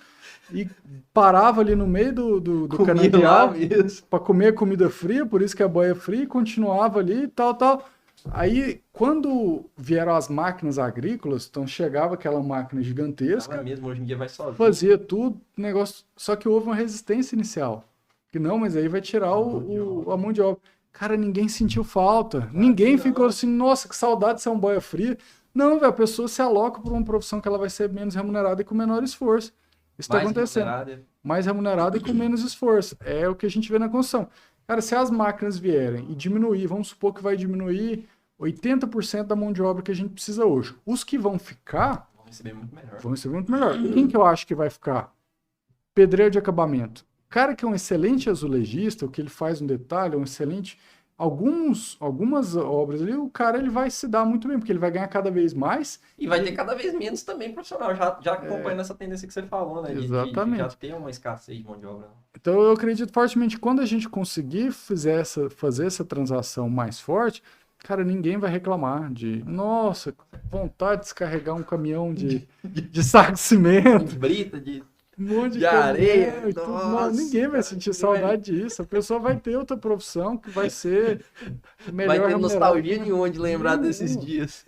e parava ali no meio do comia lá canavial mesmo. para comer comida fria, por isso que a boia é fria, e continuava ali, tal, tal. Aí, quando vieram as máquinas agrícolas, então chegava aquela máquina Ela gigantesca, mesmo, hoje em dia vai sozinho. fazia tudo, negócio, só que houve uma resistência inicial. Que não, mas aí vai tirar A mão de obra. a mão de obra. Cara, ninguém sentiu falta. Claro que Ninguém ficou não. assim, nossa, que saudade de ser um boia fria. Não, velho, a pessoa se aloca por uma profissão que ela vai ser menos remunerada e com menor esforço. Isso está Mais acontecendo. remunerada. Mais remunerada e com menos esforço. É o que a gente vê na construção. Cara, se as máquinas vierem e diminuir, vamos supor que vai diminuir 80% da mão de obra que a gente precisa hoje. Os que vão ficar Vão receber muito melhor. vão ser muito melhor. Quem que eu acho que vai ficar? Pedreiro de acabamento. O cara que é um excelente azulejista, o que ele faz um detalhe, é um excelente. Algumas obras ali, o cara ele vai se dar muito bem, porque ele vai ganhar cada vez mais. E vai ter cada vez menos também profissional, já acompanhando essa tendência que você falou, né? De já Exatamente. ter uma escassez de mão de obra. Então eu acredito fortemente que quando a gente conseguir fazer essa transação mais forte, cara, ninguém vai reclamar de, nossa, vontade de descarregar um caminhão de saco de cimento. De brita, de Um monte De areia, caminhão e tudo. Não, nossa, ninguém vai cara, sentir ninguém vai- saudade disso. A pessoa vai ter outra profissão que vai ser vai melhor ter remunerada. nostalgia nenhuma de lembrar desses Nenhum. dias.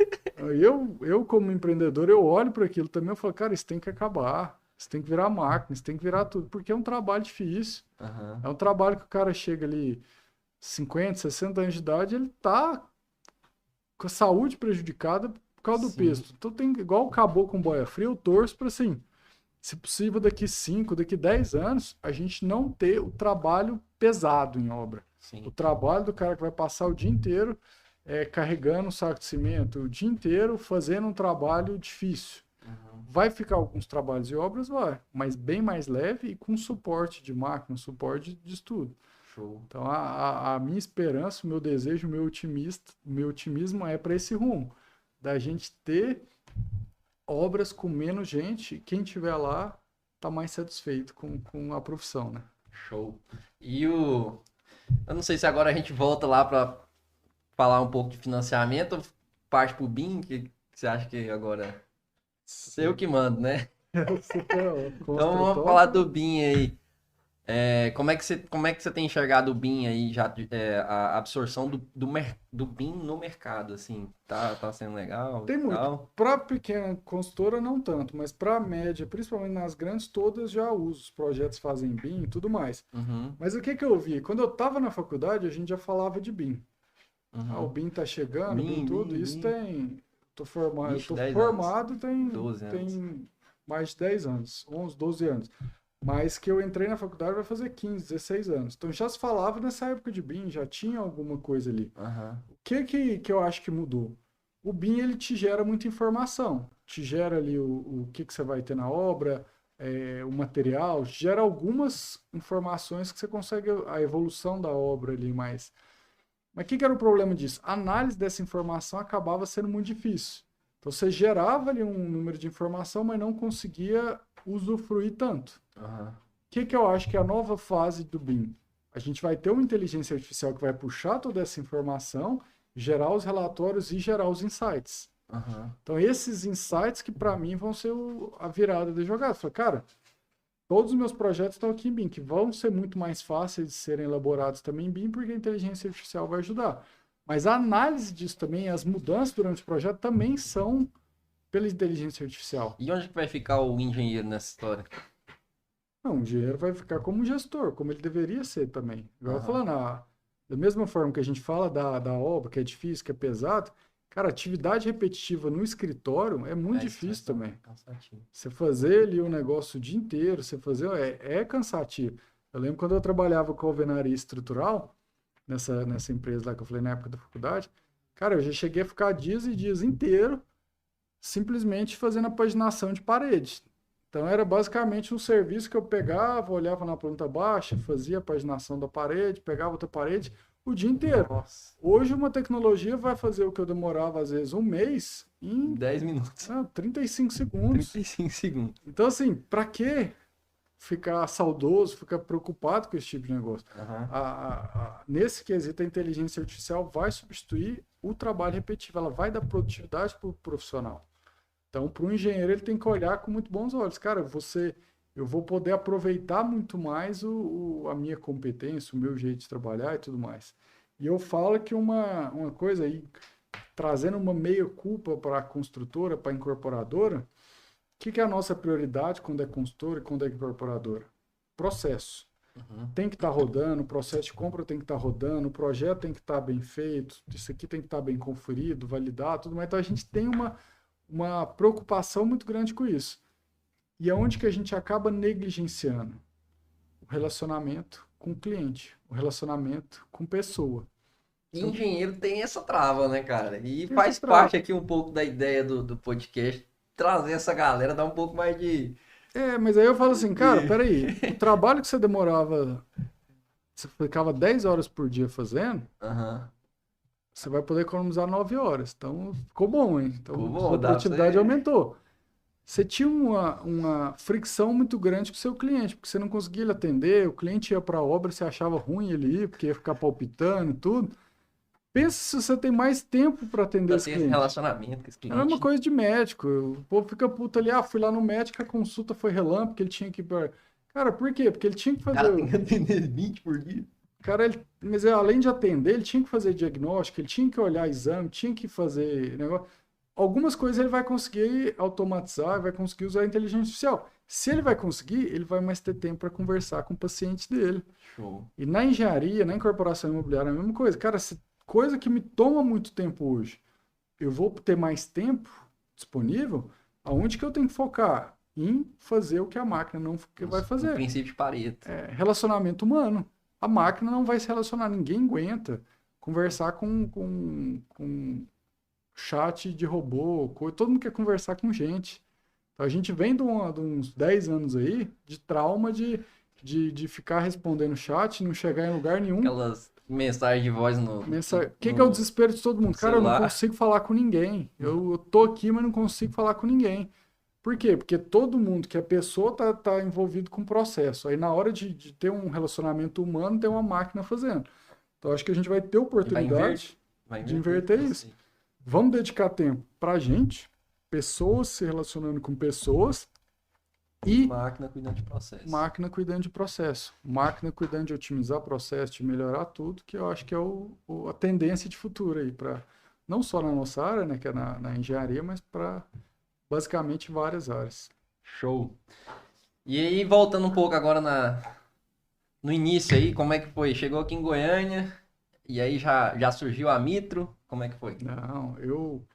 Eu, como empreendedor, eu olho para aquilo também, eu falo, cara, isso tem que acabar. Isso tem que virar máquina, isso tem que virar tudo, porque é um trabalho difícil. Aham. É um trabalho que o cara chega ali 50, 60 anos de idade, ele tá com a saúde prejudicada por causa do Sim. peso. Então tem igual acabou com boia fria, eu torço para assim, se possível daqui 5, daqui 10 anos, a gente não ter o trabalho pesado em obra. Sim. O trabalho do cara que vai passar o dia inteiro carregando um saco de cimento, o dia inteiro fazendo um trabalho difícil. Uhum. Vai ficar alguns trabalhos e obras, vai, mas bem mais leve e com suporte de máquina, suporte de estudo. Show. Então a minha esperança, o meu desejo, o meu otimismo é para esse rumo, da gente ter obras com menos gente, quem tiver lá tá mais satisfeito com a profissão, né? Show. E o. Eu não sei se agora a gente volta lá para falar um pouco de financiamento ou parte pro BIM, que você acha que agora. Sei eu que mando, né? Então vamos falar do BIM aí. Como é que você tem enxergado o BIM aí, já, a absorção do BIM no mercado, assim? Tá sendo legal Tem e muito. tal? Para pequena consultora, não tanto, mas para média, principalmente nas grandes, todas já usam. Os projetos fazem BIM e tudo mais. Uhum, Mas o que que eu vi? Quando eu estava na faculdade, a gente já falava de BIM. O uhum. BIM tá chegando, BIM tudo. Isso BIM. tem. Eu Ixi, tô 10 formado anos. tem, 12 anos. tem mais de 10 anos, 11, 12 anos. Mas que eu entrei na faculdade vai fazer 15, 16 anos. Então já se falava nessa época de BIM, já tinha alguma coisa ali. Aham. O que eu acho que mudou? O BIM ele te gera muita informação, te gera ali o que você vai ter na obra, o material, gera algumas informações que você consegue a evolução da obra ali, mas o que era o problema disso? A análise dessa informação acabava sendo muito difícil. Então você gerava ali um número de informação, mas não conseguia usufruir tanto. O que eu acho que é a nova fase do BIM? A gente vai ter uma inteligência artificial que vai puxar toda essa informação, gerar os relatórios e gerar os insights. Então esses insights que para mim vão ser a virada da jogada. Falei, cara, todos os meus projetos estão aqui em BIM, que vão ser muito mais fáceis de serem elaborados também em BIM, porque a inteligência artificial vai ajudar. Mas a análise disso também, as mudanças durante o projeto também são pela inteligência artificial. E onde que vai ficar o engenheiro nessa história? Não, o engenheiro vai ficar como gestor, como ele deveria ser também. Igual eu falando, da mesma forma que a gente fala da obra, que é difícil, que é pesado, cara, atividade repetitiva no escritório é muito difícil também. Cansativo. Você fazer ali um negócio o dia inteiro, você fazer, é cansativo. Eu lembro quando eu trabalhava com alvenaria estrutural, nessa empresa lá que eu falei na época da faculdade, cara, eu já cheguei a ficar dias e dias inteiros simplesmente fazendo a paginação de parede. Então era basicamente um serviço que eu pegava, olhava na planta baixa, fazia a paginação da parede, pegava outra parede o dia inteiro. Nossa. Hoje uma tecnologia vai fazer o que eu demorava às vezes um mês em 10 minutos. 35 segundos. 35 segundos. Então assim, para que ficar saudoso, ficar preocupado com esse tipo de negócio? Nesse quesito, a inteligência artificial vai substituir o trabalho repetitivo, ela vai dar produtividade para o profissional. Então, para o engenheiro, ele tem que olhar com muito bons olhos. Cara, eu vou poder aproveitar muito mais a minha competência, o meu jeito de trabalhar e tudo mais. E eu falo que uma coisa aí, trazendo uma meia-culpa para a construtora, para a incorporadora, o que é a nossa prioridade quando é construtora e quando é incorporadora? Processo. Tem que estar rodando, o processo de compra tem que estar rodando, o projeto tem que estar bem feito, isso aqui tem que estar bem conferido, validado, tudo mais. Então, a gente tem uma preocupação muito grande com isso. E é onde que a gente acaba negligenciando? O relacionamento com o cliente, o relacionamento com pessoa. E engenheiro tem essa trava, né, cara? E Tem faz essa trava. parte aqui um pouco da ideia do podcast, trazer essa galera, dar um pouco mais de... Mas aí eu falo assim, cara, peraí, o trabalho que você demorava, você ficava 10 horas por dia fazendo, você vai poder economizar 9 horas. Então, ficou bom, hein? Então, Ficou bom, sua dá produtividade pra você- aumentou. Você tinha uma fricção muito grande com o seu cliente, porque você não conseguia ele atender, o cliente ia para a obra, você achava ruim ele ir, porque ia ficar palpitando e tudo. Pensa se você tem mais tempo para atender Pra esse ter esse cliente. relacionamento com esse É a mesma cliente. coisa de médico. O povo fica puto ali, fui lá no médico, a consulta foi relâmpago, porque ele tinha que... Cara, por quê? Porque ele tinha que O fazer... cara tem que atender 20 por dia. Cara, mas além de atender, ele tinha que fazer diagnóstico, ele tinha que olhar exame, tinha que fazer negócio. Algumas coisas ele vai conseguir automatizar, vai conseguir usar a inteligência artificial. Se ele vai conseguir, ele vai mais ter tempo para conversar com o paciente dele. Show. E na engenharia, na incorporação imobiliária, é a mesma coisa. Cara, coisa que me toma muito tempo hoje, eu vou ter mais tempo disponível, aonde que eu tenho que focar? Em fazer o que a máquina não vai O fazer. princípio de Pareto. Relacionamento humano. A máquina não vai se relacionar, ninguém aguenta conversar com chat de robô, todo mundo quer conversar com gente. Então a gente vem de uns 10 anos aí de trauma de ficar respondendo chat, não chegar em lugar nenhum. Aquelas mensagens de voz no... O que é o desespero de todo mundo? Cara, eu não consigo falar com ninguém. Eu tô aqui, mas não consigo falar com ninguém. Por quê? Porque todo mundo que é pessoa tá envolvido com o processo. Aí na hora de ter um relacionamento humano, tem uma máquina fazendo. Então acho que a gente vai ter oportunidade de inverter isso. Vamos dedicar tempo pra gente, pessoas se relacionando com pessoas e máquina cuidando de processo. Máquina cuidando de processo. Máquina cuidando de otimizar processo, de melhorar tudo, que eu acho que é a tendência de futuro aí, não só na nossa área, né, que é na engenharia, mas para basicamente várias áreas. Show. E aí, voltando um pouco agora no início aí, como é que foi? Chegou aqui em Goiânia, e aí já surgiu a Mitro, como é que foi? Não, eu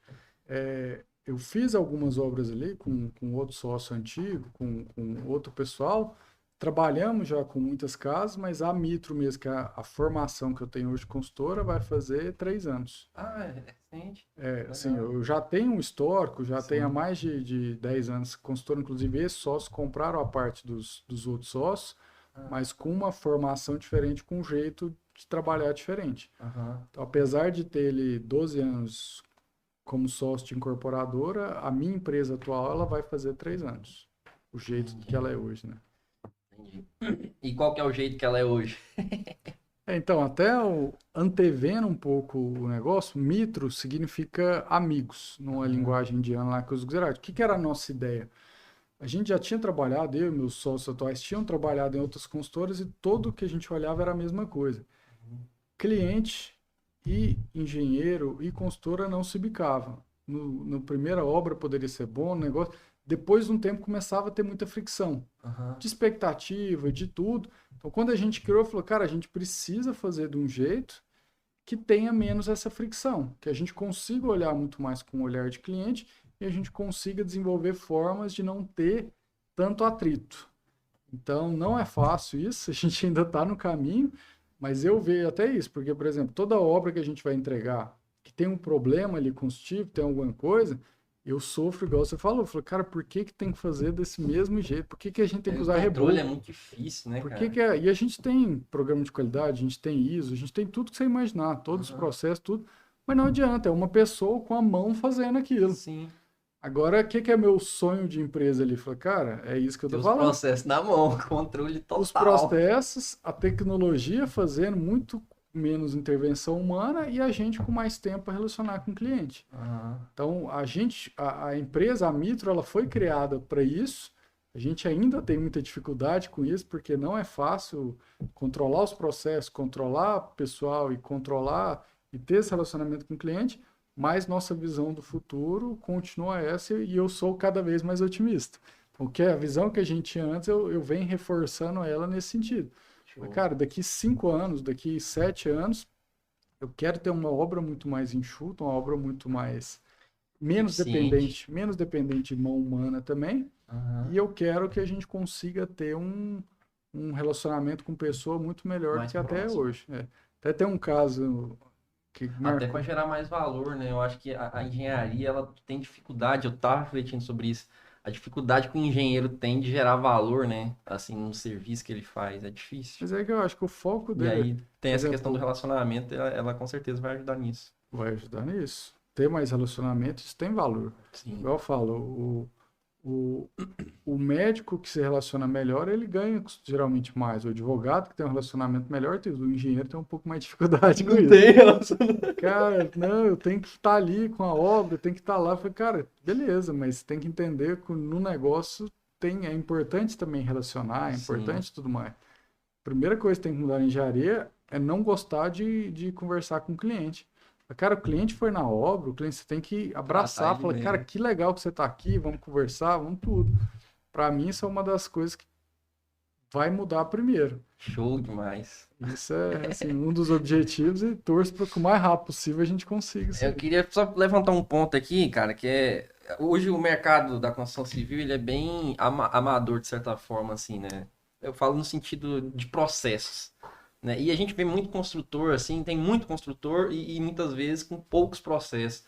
fiz algumas obras ali com outro sócio antigo, com outro pessoal, trabalhamos já com muitas casas, mas a Mitro mesmo, que é a formação que eu tenho hoje de consultora, vai fazer 3 anos. Ah, Exatamente. Assim, Legal. eu já tenho um histórico, já tenho há Sim. mais de 10 anos consultor, inclusive esses sócios compraram a parte dos outros sócios, Ah, mas com uma formação diferente, com um jeito de trabalhar diferente. aham. Então, apesar de ter ele 12 anos como sócio de incorporadora, a minha empresa atual ela vai fazer 3 anos. O jeito que Entendi, ela é hoje, né? entendi. E qual que é o jeito que ela é hoje? Então, até antevendo um pouco o negócio, mitro significa amigos, numa Aham. linguagem indiana lá que os guzeratis. O que era a nossa ideia? A gente já tinha trabalhado, eu e meus sócios atuais tinham trabalhado em outras consultoras e tudo que a gente olhava era a mesma coisa. Cliente e engenheiro e consultora não se bicavam. No primeira obra poderia ser bom, o negócio. Depois de um tempo começava a ter muita fricção Aham. de expectativa, de tudo. Então, quando a gente criou, falou, cara, a gente precisa fazer de um jeito que tenha menos essa fricção, que a gente consiga olhar muito mais com o olhar de cliente e a gente consiga desenvolver formas de não ter tanto atrito. Então, não é fácil isso, a gente ainda está no caminho, mas eu vejo até isso, porque, por exemplo, toda obra que a gente vai entregar, que tem um problema ali constitutivo, tem alguma coisa, eu sofro igual você falou. Eu falo, cara, por que que tem que fazer desse mesmo jeito? Por que que a gente tem que O usar controle é reboco? muito difícil, né, Por que cara? que é? E a gente tem programa de qualidade, a gente tem ISO, a gente tem tudo que você imaginar, todos os Aham. processos, tudo, mas não adianta, é uma pessoa com a mão fazendo aquilo. Sim. Agora, o que que é meu sonho de empresa ali? Falei, cara, é isso que eu Ter tô os falando. processos na mão, controle Os total. processos, a tecnologia fazendo muito menos intervenção humana e a gente com mais tempo para relacionar com o cliente. Aham. Então, a empresa, a Mitro, ela foi criada para isso. A gente ainda tem muita dificuldade com isso, porque não é fácil controlar os processos, controlar o pessoal e controlar e ter esse relacionamento com o cliente, mas nossa visão do futuro continua essa e eu sou cada vez mais otimista. Então, a visão que a gente tinha antes, eu venho reforçando ela nesse sentido. Mas, Show. cara, daqui 5 anos, daqui 7 anos, eu quero ter uma obra muito mais enxuta, uma obra muito mais Eficiente. menos dependente de mão humana também. Aham. E eu quero que a gente consiga ter um relacionamento com pessoa muito melhor do Mais que até próximo. hoje. Até tem um caso que Até para marcou. gerar mais valor, né? Eu acho que a engenharia ela tem dificuldade, eu estava refletindo sobre isso. A dificuldade que o engenheiro tem de gerar valor, né? Assim, no serviço que ele faz, é difícil. Mas é que eu acho que o foco E dele, aí tem por essa questão do exemplo, relacionamento, ela com certeza vai ajudar nisso. vai ajudar nisso. Ter mais relacionamento, isso tem valor. Sim, Igual eu falo, o, o médico que se relaciona melhor, ele ganha geralmente mais. O advogado que tem um relacionamento melhor, o engenheiro tem um pouco mais de dificuldade com não isso. tem relacionamento. Cara, não, eu tenho que estar ali com a obra, eu tenho que estar lá. Eu falei, cara, beleza, mas tem que entender que no negócio é importante também relacionar, é Sim, importante tudo mais. Primeira coisa que tem que mudar na engenharia é não gostar de conversar com o cliente. Cara, o cliente foi na obra, o cliente você tem que tratar abraçar, ele falar, cara, bem. que legal que você está aqui, vamos conversar, vamos tudo. Para mim, isso é uma das coisas que vai mudar primeiro. Show demais. Isso é, assim, um dos objetivos e torço para que o mais rápido possível a gente consiga isso Eu aí. queria só levantar um ponto aqui, cara, que é hoje o mercado da construção civil ele é bem amador de certa forma, assim, né? Eu falo no sentido de processos, né? E a gente vê muito construtor, assim, tem muito construtor e muitas vezes com poucos processos.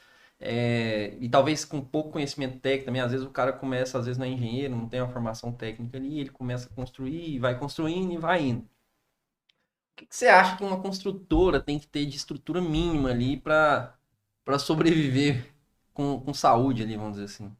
E talvez com pouco conhecimento técnico também, às vezes o cara começa, às vezes não é engenheiro, não tem uma formação técnica ali, ele começa a construir, vai construindo e vai indo. Que você acha que uma construtora tem que ter de estrutura mínima ali para sobreviver com saúde ali, vamos dizer assim?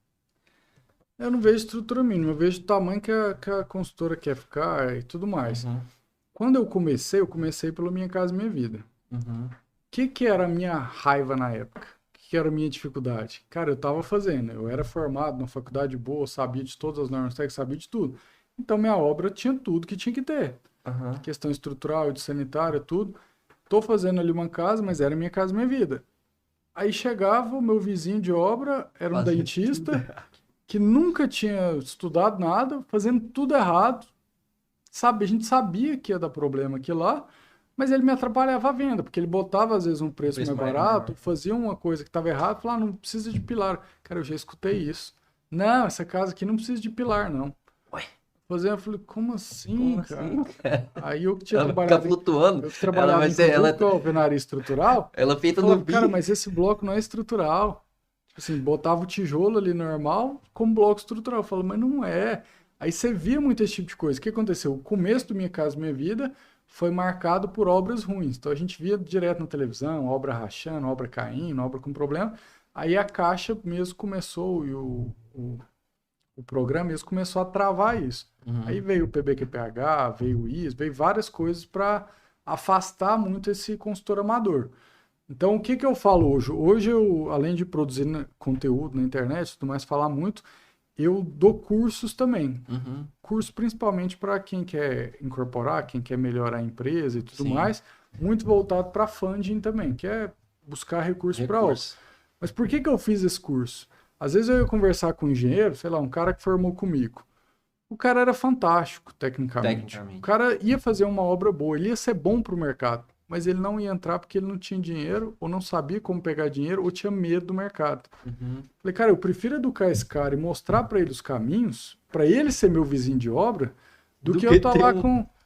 Eu não vejo estrutura mínima, eu vejo o tamanho que a consultora quer ficar e tudo mais. Uhum, Quando eu comecei pela Minha Casa Minha Vida. uhum, Que era a minha raiva na época? O que era a minha dificuldade? Cara, eu estava fazendo, eu era formado numa faculdade boa, sabia de todas as normas técnicas, sabia de tudo. Então minha obra tinha tudo que tinha que ter. De uhum. questão estrutural, de sanitária, tudo. Tô fazendo ali uma casa, mas era minha casa, minha vida. Aí chegava o meu vizinho de obra, era um Fazer tudo dentista, errado. que nunca tinha estudado nada, fazendo tudo errado. Sabe, a gente sabia que ia dar problema aqui lá, mas ele me atrapalhava a venda, porque ele botava às vezes um Um preço preço mais maior. barato, fazia uma coisa que estava errada, falava, não precisa de pilar. Cara, eu já escutei isso. Não, essa casa aqui não precisa de pilar, não. Ué, fazendo. Eu falei, como assim, Como cara? assim, cara? Aí eu que tinha Ela fica trabalhado, flutuando. eu que trabalhava em produto, alvenaria estrutural, Ela eu feita no falava, cara, bi. mas esse bloco não é estrutural. Tipo assim, botava o tijolo ali normal como bloco estrutural. Eu falo, mas não é. Aí você via muito esse tipo de coisa. O que aconteceu? O começo do Minha Casa Minha Vida foi marcado por obras ruins. Então a gente via direto na televisão, obra rachando, obra caindo, obra com problema. Aí a Caixa mesmo começou, e o programa mesmo começou a travar isso. Aí Uhum. veio o PBQPH, veio o IS, veio várias coisas para afastar muito esse consultor amador. Então, o que que eu falo hoje? Hoje, eu, além de produzir conteúdo na internet e tudo mais, falar muito, eu dou cursos também. Uhum. Curso principalmente para quem quer incorporar, quem quer melhorar a empresa e tudo Sim. mais, muito voltado para funding também, que é buscar recurso para obra. Recurso. Mas por que que eu fiz esse curso? Às vezes eu ia conversar com um engenheiro, sei lá, um cara que formou comigo. O cara era fantástico, tecnicamente. O Tecnicamente. cara ia fazer uma obra boa, ele ia ser bom para o mercado, mas ele não ia entrar porque ele não tinha dinheiro, ou não sabia como pegar dinheiro, ou tinha medo do mercado. Uhum. Falei, cara, eu prefiro educar esse cara e mostrar para ele os caminhos, para ele ser meu vizinho de obra, do Do que eu que estar ter lá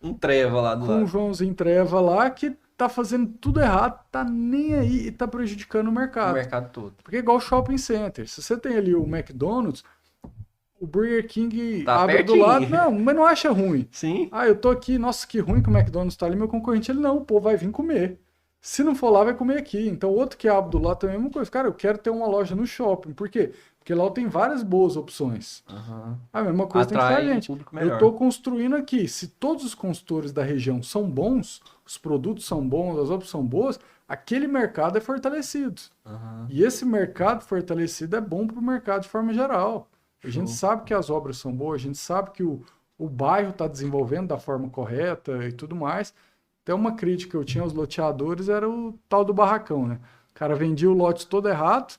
um treva lá do com o lado. Joãozinho Treva lá, que tá fazendo tudo errado, tá nem aí e tá prejudicando o O mercado. mercado todo. Porque é igual shopping center. Se você tem ali o McDonald's, o Burger King Tá abre do lado, pertinho. não, mas não acha ruim. Sim. Ah, eu tô aqui, nossa, que ruim que o McDonald's tá ali, meu concorrente, ele não, o povo vai vir comer. Se não for lá, vai comer aqui. Então, outro que abre do lado também é a mesma coisa. Cara, eu quero ter uma loja no shopping. Por quê? Porque lá tem várias boas opções. Uhum. A mesma coisa tem que ser a Atrai um gente. público Eu melhor. estou construindo aqui. Se todos os consultores da região são bons, os produtos são bons, as opções são boas, aquele mercado é fortalecido. Uhum. E esse mercado fortalecido é bom para o mercado de forma geral. A gente Show. sabe que as obras são boas, a gente sabe que o bairro está desenvolvendo da forma correta e tudo mais. Até uma crítica que eu tinha aos loteadores era o tal do barracão, né? O cara vendia o lote todo errado,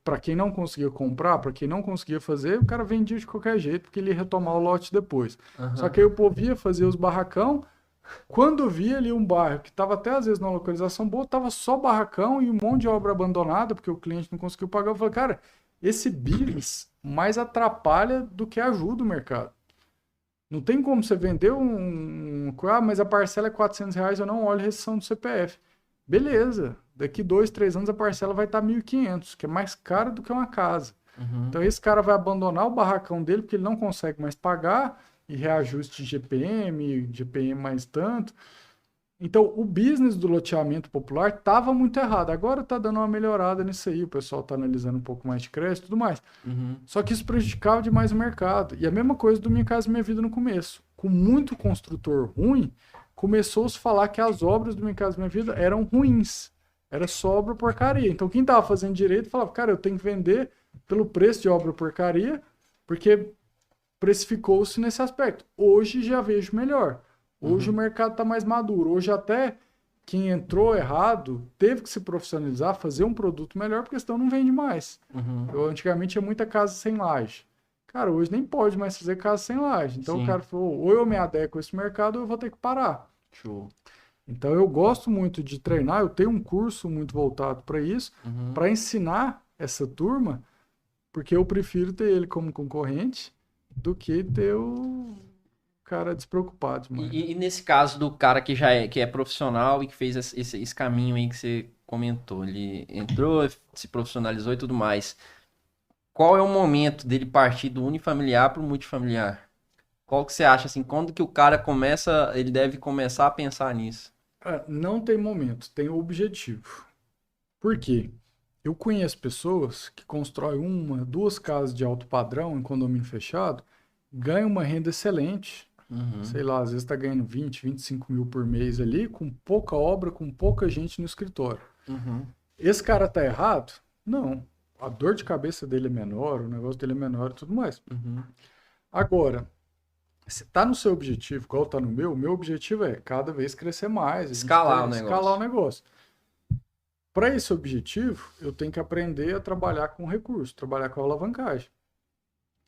para quem não conseguia comprar, para quem não conseguia fazer, o cara vendia de qualquer jeito, porque ele ia retomar o lote depois. Só Uhum. que aí o povo ia fazer os barracão, quando via ali um bairro que estava até às vezes numa localização boa, tava só barracão e um monte de obra abandonada, porque o cliente não conseguiu pagar. Eu falei, cara, esse business mais atrapalha do que ajuda o mercado. Não tem como você vender ah, mas a parcela é R$ 400, eu não olho a restrição do CPF. Beleza, daqui 2, 3 anos a parcela vai estar 1.500, que é mais caro do que uma casa. Uhum. Então esse cara vai abandonar o barracão dele porque ele não consegue mais pagar e reajuste de GPM mais tanto. Então o business do loteamento popular estava muito errado. Agora está dando uma melhorada nisso aí, o pessoal está analisando um pouco mais de crédito e tudo mais. Uhum. Só que isso prejudicava demais o mercado. E a mesma coisa do Minha Casa Minha Vida no começo. Com muito construtor ruim, começou-se a falar que as obras do Minha Casa Minha Vida eram ruins. Era só obra porcaria. Então quem estava fazendo direito falava, cara, eu tenho que vender pelo preço de obra porcaria, porque precificou-se nesse aspecto. Hoje já vejo melhor. Hoje o mercado está mais maduro. Hoje até quem entrou errado teve que se profissionalizar, fazer um produto melhor, porque senão não vende mais. Uhum. Eu antigamente tinha muita casa sem laje. Cara, hoje nem pode mais fazer casa sem laje. Então Sim. o cara falou, ou eu me adequo a esse mercado ou eu vou ter que parar. Show. Então eu gosto muito de treinar, eu tenho um curso muito voltado para isso, Uhum. para ensinar essa turma, porque eu prefiro ter ele como concorrente do que ter o cara despreocupado, mano. E nesse caso do cara que é profissional e que fez esse caminho aí que você comentou, ele entrou, se profissionalizou e tudo mais. Qual é o momento dele partir do unifamiliar para o multifamiliar? Qual que você acha assim, quando que o cara começa, ele deve começar a pensar nisso? Não tem momento, tem objetivo. Por quê? Eu conheço pessoas que constroem 1, 2 casas de alto padrão em condomínio fechado, ganham uma renda excelente, Uhum. sei lá, às vezes está ganhando 20, 25 mil por mês ali, com pouca obra, com pouca gente no escritório. Uhum. Esse cara tá errado? Não. A dor de cabeça dele é menor, o negócio dele é menor e tudo mais. Uhum. Agora, se tá no seu objetivo, igual tá no meu objetivo é cada vez crescer mais, a gente Escalar o escalar negócio. o negócio. Para esse objetivo, eu tenho que aprender a trabalhar com recurso, trabalhar com alavancagem.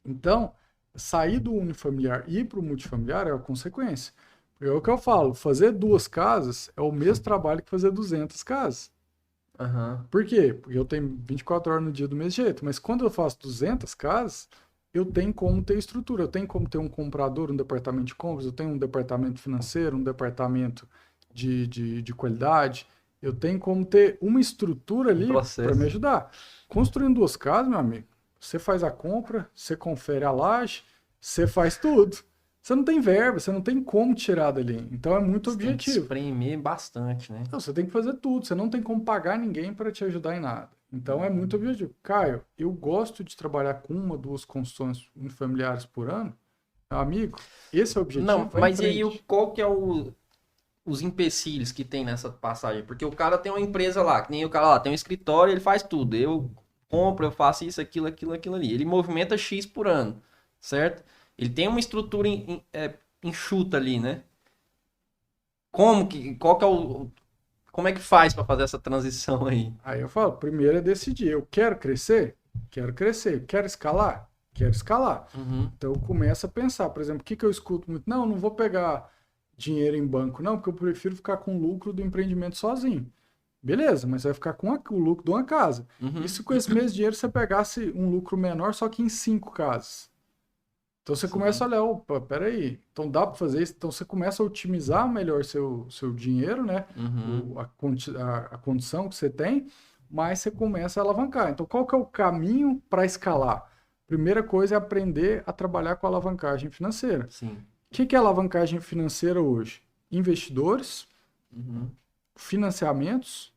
Então, sair do unifamiliar e ir para o multifamiliar é a consequência. É o que eu falo, fazer 2 casas é o mesmo trabalho que fazer 200 casas. Uhum. Por quê? Porque eu tenho 24 horas no dia do mesmo jeito, mas quando eu faço 200 casas, eu tenho como ter estrutura, eu tenho como ter um comprador, um departamento de compras, eu tenho um departamento financeiro, um departamento de qualidade, eu tenho como ter uma estrutura Um ali para me processo. ajudar. Construindo 2 casas, meu amigo, você faz a compra, você confere a laje, você faz tudo. Você não tem verba, você não tem como tirar dali. Então é muito Você tem que objetivo. espremer bastante, né? Então, você tem que fazer tudo, você não tem como pagar ninguém para te ajudar em nada. Então é muito objetivo. Caio, eu gosto de trabalhar com 1, 2 construções unifamiliares por ano. Meu amigo, esse é o objetivo, Não, vai em mas e aí frente. qual que é os empecilhos que tem nessa passagem? Porque o cara tem uma empresa lá, que nem o cara lá, tem um escritório, ele faz tudo. Eu compro, eu faço isso, aquilo ali. Ele movimenta X por ano, certo? Ele tem uma estrutura enxuta ali, né? Qual que é como é que faz para fazer essa transição aí? Aí eu falo, primeiro é decidir, eu quero crescer? Quero crescer. Quero escalar? Quero escalar. Uhum, Então eu começo a pensar, por exemplo, o que, que eu escuto muito? Não, não vou pegar dinheiro em banco, não, porque eu prefiro ficar com o lucro do empreendimento sozinho. Beleza, mas você vai ficar com o lucro de uma casa. E uhum, se com esse mesmo dinheiro você pegasse um lucro menor, só que em 5 casas? Então você começa a sim. olhar, opa, peraí, então dá para fazer isso? Então você começa a otimizar melhor seu dinheiro, né? Uhum, A condição que você tem, mas você começa a alavancar. Então qual que é o caminho para escalar? Primeira coisa é aprender a trabalhar com alavancagem financeira. sim. O que é alavancagem financeira hoje? Investidores, Uhum. financiamentos.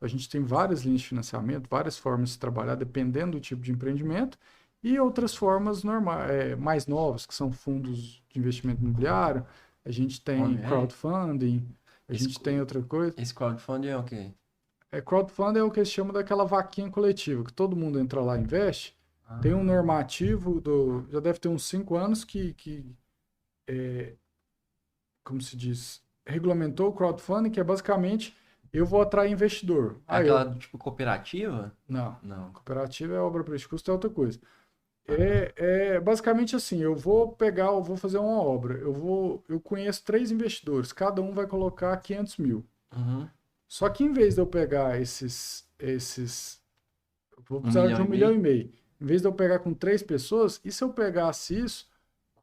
A gente tem várias linhas de financiamento, várias formas de trabalhar, dependendo do tipo de empreendimento, e outras formas normais, mais novas, que são fundos de investimento imobiliário, a gente tem Olha aí. crowdfunding, a Esse, gente tem outra coisa. esse crowdfunding é o quê? Crowdfunding é o que eles chamam daquela vaquinha coletiva, que todo mundo entra lá e investe. Tem um Ah, normativo, já deve ter uns 5 anos como se diz, regulamentou o crowdfunding, que é basicamente eu vou atrair investidor. é Ah, eu. aquela, tipo, cooperativa? Não. Não. Cooperativa é obra para custo, é outra coisa. Ah, É basicamente assim, eu vou fazer uma obra, eu conheço 3 investidores, cada um vai colocar 500 mil. uhum. Só que em vez de eu pegar eu vou Um precisar de milhão e 1,5 meio? milhão. Em vez de eu pegar com 3 pessoas, e se eu pegasse isso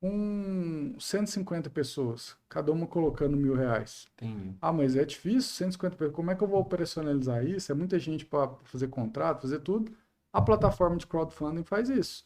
com 150 pessoas, cada uma colocando R$ 1.000? Entendi. Ah, mas é difícil, 150 pessoas. Como é que eu vou operacionalizar isso? É muita gente para fazer contrato, fazer tudo. A plataforma de crowdfunding faz isso.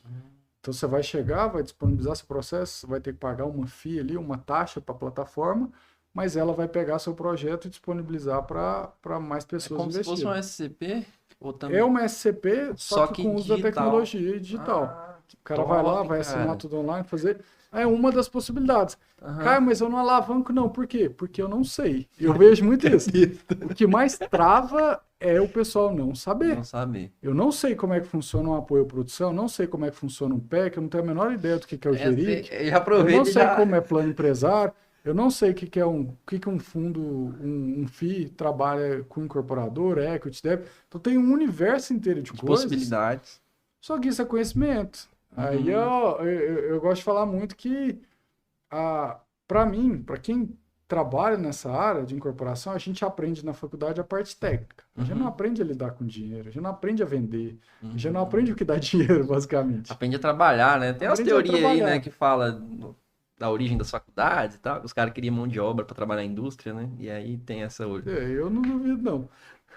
Então você vai chegar, vai disponibilizar seu processo, você vai ter que pagar uma FII ali, uma taxa para a plataforma, mas ela vai pegar seu projeto e disponibilizar para mais É pessoas como se fosse um investirem. SCP? Ou É também? uma SCP, só Só que que com o uso da digital. tecnologia e digital. Ah, que O cara vai lá, top, vai assinar cara. tudo online, fazer. É uma das possibilidades. Aham. Cara, mas eu não alavanco, não. Por quê? Porque eu não sei. Eu vejo muito isso. O que mais trava é o pessoal não Não saber. saber. Eu não sei como é que funciona um apoio à produção, não sei como é que funciona um PEC, eu não tenho a menor ideia do que é o GERIC, Já eu não aproveita e sei já. como é plano empresário, eu não sei o que que um fundo, um FII trabalha com incorporador, equity, débito. Então tem um universo inteiro de De coisas, possibilidades. só que isso é conhecimento. Aí Uhum. eu gosto de falar muito que, para mim, para quem trabalha nessa área de incorporação, a gente aprende na faculdade a parte técnica. A gente não Uhum. aprende a lidar com dinheiro, a gente não aprende a vender, a gente não Uhum. aprende o que dá dinheiro, basicamente. Aprende a trabalhar, né? Tem umas Aprende a teorias aí, né, trabalhar. que fala da origem das faculdades e tal, que os caras queriam mão de obra para trabalhar na indústria, né? E aí tem essa. Eu não duvido, não.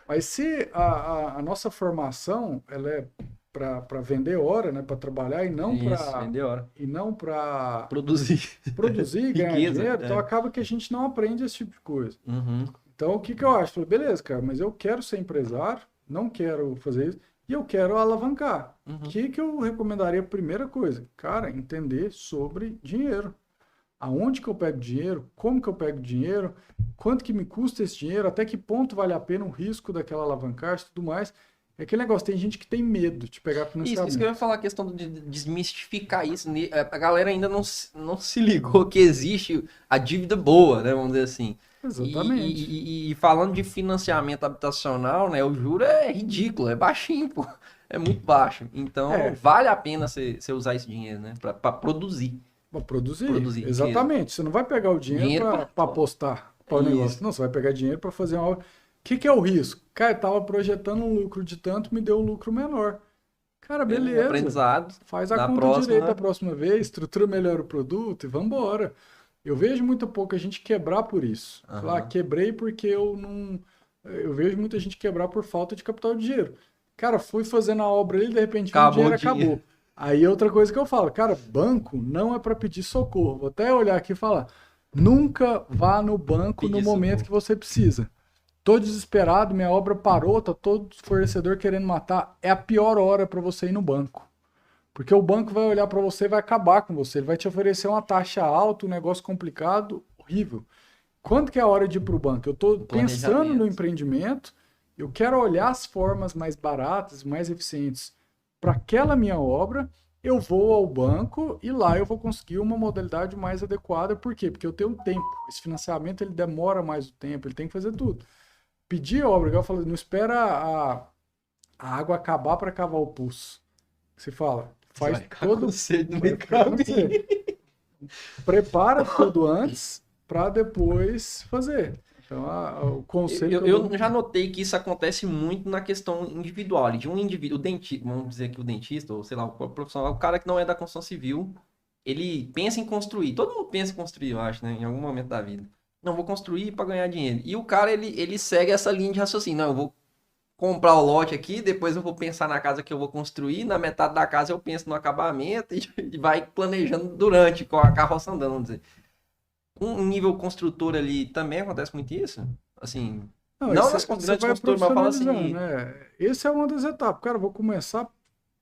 Mas se a nossa formação ela é para vender hora, né, para trabalhar Isso, vender hora. e não para Produzir. produzir e ganhar Riqueza. dinheiro, então É. acaba que a gente não aprende esse tipo de coisa. Uhum. Então, o que que eu acho? Falei, beleza, cara, mas eu quero ser empresário, não quero fazer isso, e eu quero alavancar. O Uhum. que que eu recomendaria? Primeira coisa, cara, entender sobre dinheiro. Aonde que eu pego dinheiro? Como que eu pego dinheiro? Quanto que me custa esse dinheiro? Até que ponto vale a pena o risco daquela alavancagem e tudo mais? É aquele negócio, tem gente que tem medo de pegar Isso que eu ia financiamento. falar, a questão de desmistificar isso. A galera ainda não se ligou que existe a dívida boa, né? Vamos dizer assim. Exatamente. E falando de financiamento habitacional, né? O juro é ridículo, é baixinho, pô. É muito baixo. Então, É, vale a pena você usar esse dinheiro, né? Pra produzir. para produzir. Produzir riqueza. Exatamente. Você não vai pegar o dinheiro Dinheiro para pra. apostar para o negócio. Isso. Não, você vai pegar dinheiro para fazer uma. O que que é o risco? Cara, eu estava projetando um lucro de tanto, me deu um lucro menor. Cara, É um beleza. aprendizado. Faz a Na conta próxima, direito a próxima vez, estrutura melhor o produto e vambora. Eu vejo muito pouca gente quebrar por isso. Falar, Aham. quebrei porque eu não. Eu vejo muita gente quebrar por falta de capital de giro. Cara, fui fazendo a obra ali, de repente vem o Acabou o dinheiro dinheiro. acabou. Aí outra coisa que eu falo, cara, banco não é para pedir socorro. Vou até olhar aqui e falar, nunca vá no banco no Pedir momento socorro. que você precisa. Tô desesperado, minha obra parou, tá todo fornecedor querendo matar. É a pior hora para você ir no banco. Porque o banco vai olhar para você e vai acabar com você. Ele vai te oferecer uma taxa alta, um negócio complicado, horrível. Quando que é a hora de ir para o banco? Eu estou Um pensando no planejamento. empreendimento, eu quero olhar as formas mais baratas, mais eficientes para aquela minha obra, eu vou ao banco e lá eu vou conseguir uma modalidade mais adequada. Por quê? Porque eu tenho tempo. Esse financiamento ele demora mais o tempo, ele tem que fazer tudo. Pedir obra, igual eu falei, não espera a água acabar para cavar o pulso. Você fala, Você faz vai ficar com todo. sede no Vai meio do ficar com caminho. você. Prepara tudo antes para depois fazer. Então, o conselho que eu dou. Eu já notei que isso acontece muito na questão individual, ali, de um indivíduo, o dentista, vamos dizer que o dentista, ou sei lá, o profissional, o cara que não é da construção civil, ele pensa em construir. Todo mundo pensa em construir, eu acho, né? Em algum momento da vida. Não, vou construir para ganhar dinheiro. E o cara, ele segue essa linha de raciocínio. Não, eu vou comprar o lote aqui, depois eu vou pensar na casa que eu vou construir, na metade da casa eu penso no acabamento e vai planejando durante com a carroça andando, vamos dizer. Um nível construtor ali também acontece muito isso? Assim, Não, não isso nas você grandes vai construtoras, mas eu falo profissionalizando, assim. né? Esse é uma das etapas. Cara, vou começar.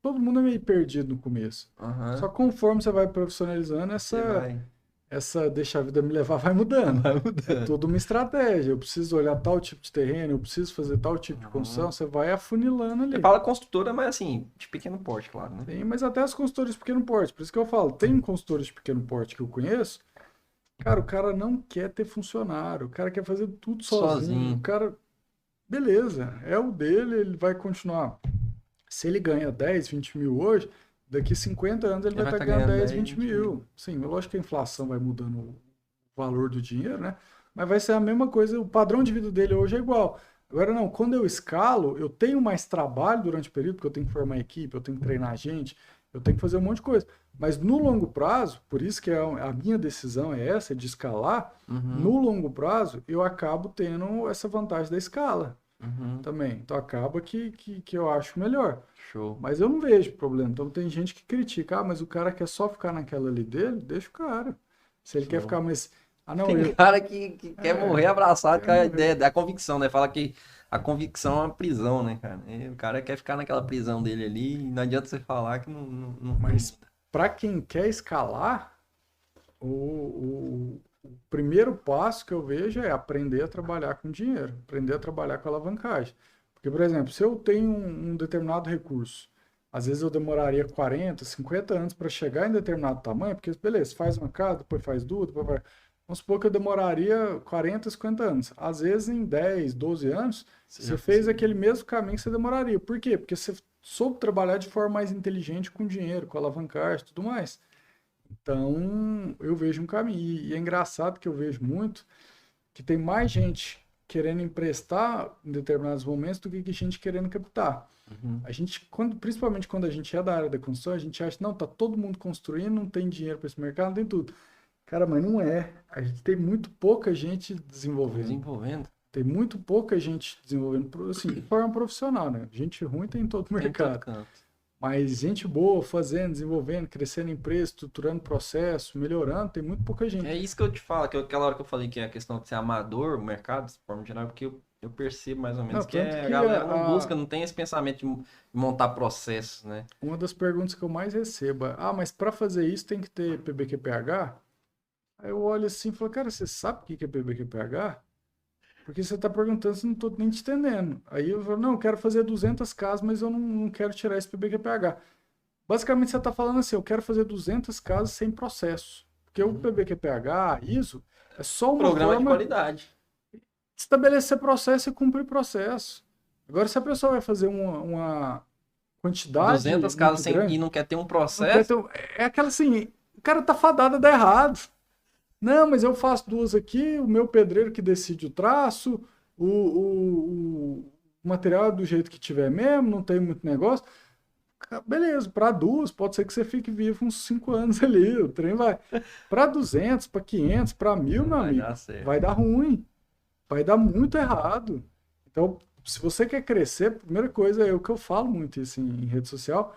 Todo mundo é meio perdido no começo. Só Aham, conforme você vai profissionalizando, você vai, essa deixa a vida me levar vai mudando. vai É mudando. toda uma estratégia. Eu preciso olhar tal tipo de terreno, eu preciso fazer tal tipo de construção. Aham. Você vai afunilando Você ali. fala construtora, mas assim, de pequeno porte, claro, né? Tem, mas até as consultoras de pequeno porte. Por isso que eu falo, tem consultores de pequeno porte que eu conheço. Cara, o cara não quer ter funcionário. O cara quer fazer tudo sozinho. O Sozinho. cara, beleza, é o dele, ele vai continuar. Se ele ganha 10, 20 mil hoje, daqui 50 anos ele Ele vai vai estar estar ganhando ganhando 10, 10, 20 20 mil. mil. Sim, lógico que a inflação vai mudando o valor do dinheiro, né? Mas vai ser a mesma coisa, o padrão de vida dele hoje é igual. Agora não, quando eu escalo, eu tenho mais trabalho durante o período, porque eu tenho que formar equipe, eu tenho que treinar gente, eu tenho que fazer um monte de coisa. Mas no longo prazo, por isso que a minha decisão é essa, de escalar, Uhum, no longo prazo eu acabo tendo essa vantagem da escala uhum. também. Então acaba que eu acho melhor. Show. Mas eu não vejo problema. Então tem gente que critica, mas o cara quer só ficar naquela ali dele, deixa o cara. Se ele quer Show. ficar mais. Ah, não, Tem eu. cara que quer morrer abraçado Quer com a ideia morrer. da convicção, né? Fala que a convicção é uma prisão, né, cara? E o cara quer ficar naquela prisão dele ali e não adianta você falar que não Mas muda. para quem quer escalar, o primeiro passo que eu vejo é aprender a trabalhar com dinheiro, aprender a trabalhar com alavancagem. Porque, por exemplo, se eu tenho um determinado recurso, às vezes eu demoraria 40, 50 anos para chegar em determinado tamanho, porque, beleza, faz uma casa, depois faz duas, depois vai. Vamos supor que eu demoraria 40, 50 anos. Às vezes, em 10, 12 anos, Você já você fez conseguiu. aquele mesmo caminho que você demoraria. Por quê? Porque você soube trabalhar de forma mais inteligente com dinheiro, com alavancagem e tudo mais. Então, eu vejo um caminho. E é engraçado que eu vejo muito que tem mais gente querendo emprestar em determinados momentos do que gente querendo captar. Uhum. A gente, principalmente quando a gente é da área da construção, a gente acha, não, tá todo mundo construindo, não tem dinheiro para esse mercado, não tem tudo. Cara, mas não é. A gente tem muito pouca gente desenvolvendo. Desenvolvendo. Tem muito pouca gente desenvolvendo, assim, de forma profissional, né? Gente ruim tem em todo Tem em todo mercado. canto. Mas gente boa fazendo, desenvolvendo, crescendo empresa, estruturando processo, melhorando, tem muito pouca gente. É isso que eu te falo, que aquela hora que eu falei que é a questão de ser amador, o mercado, de forma geral, porque eu percebo mais ou Não, menos que tanto a que galera não busca, não tem esse pensamento de montar processos, né? uma das perguntas que eu mais recebo é, mas para fazer isso tem que ter PBQPH? Aí eu olho assim e falo, cara, você sabe o que é PBQPH? Porque você está perguntando se eu não estou nem te entendendo. Aí eu falo, não, eu quero fazer 200 casas, mas eu não quero tirar esse PBQPH. Basicamente você está falando assim, eu quero fazer 200 casas sem processo. Porque o Uhum. PBQPH, ISO, é só uma Programa de forma de qualidade. estabelecer processo e cumprir processo. Agora, se a pessoa vai fazer uma quantidade 200 muito casos sem, e grande, não quer ter um não quer processo, ter, é aquela assim, o cara tá fadado a dar errado. Não, mas eu faço duas aqui, o meu pedreiro que decide o traço, o material é do jeito que tiver mesmo, não tem muito negócio. Beleza, para 2, pode ser que você fique vivo uns 5 anos ali, o trem vai. Para 200, para 500, para 1.000, Não meu vai amigo, dar certo. vai dar ruim, vai dar muito errado. Então, se você quer crescer, a primeira coisa é o que eu falo muito isso em rede social,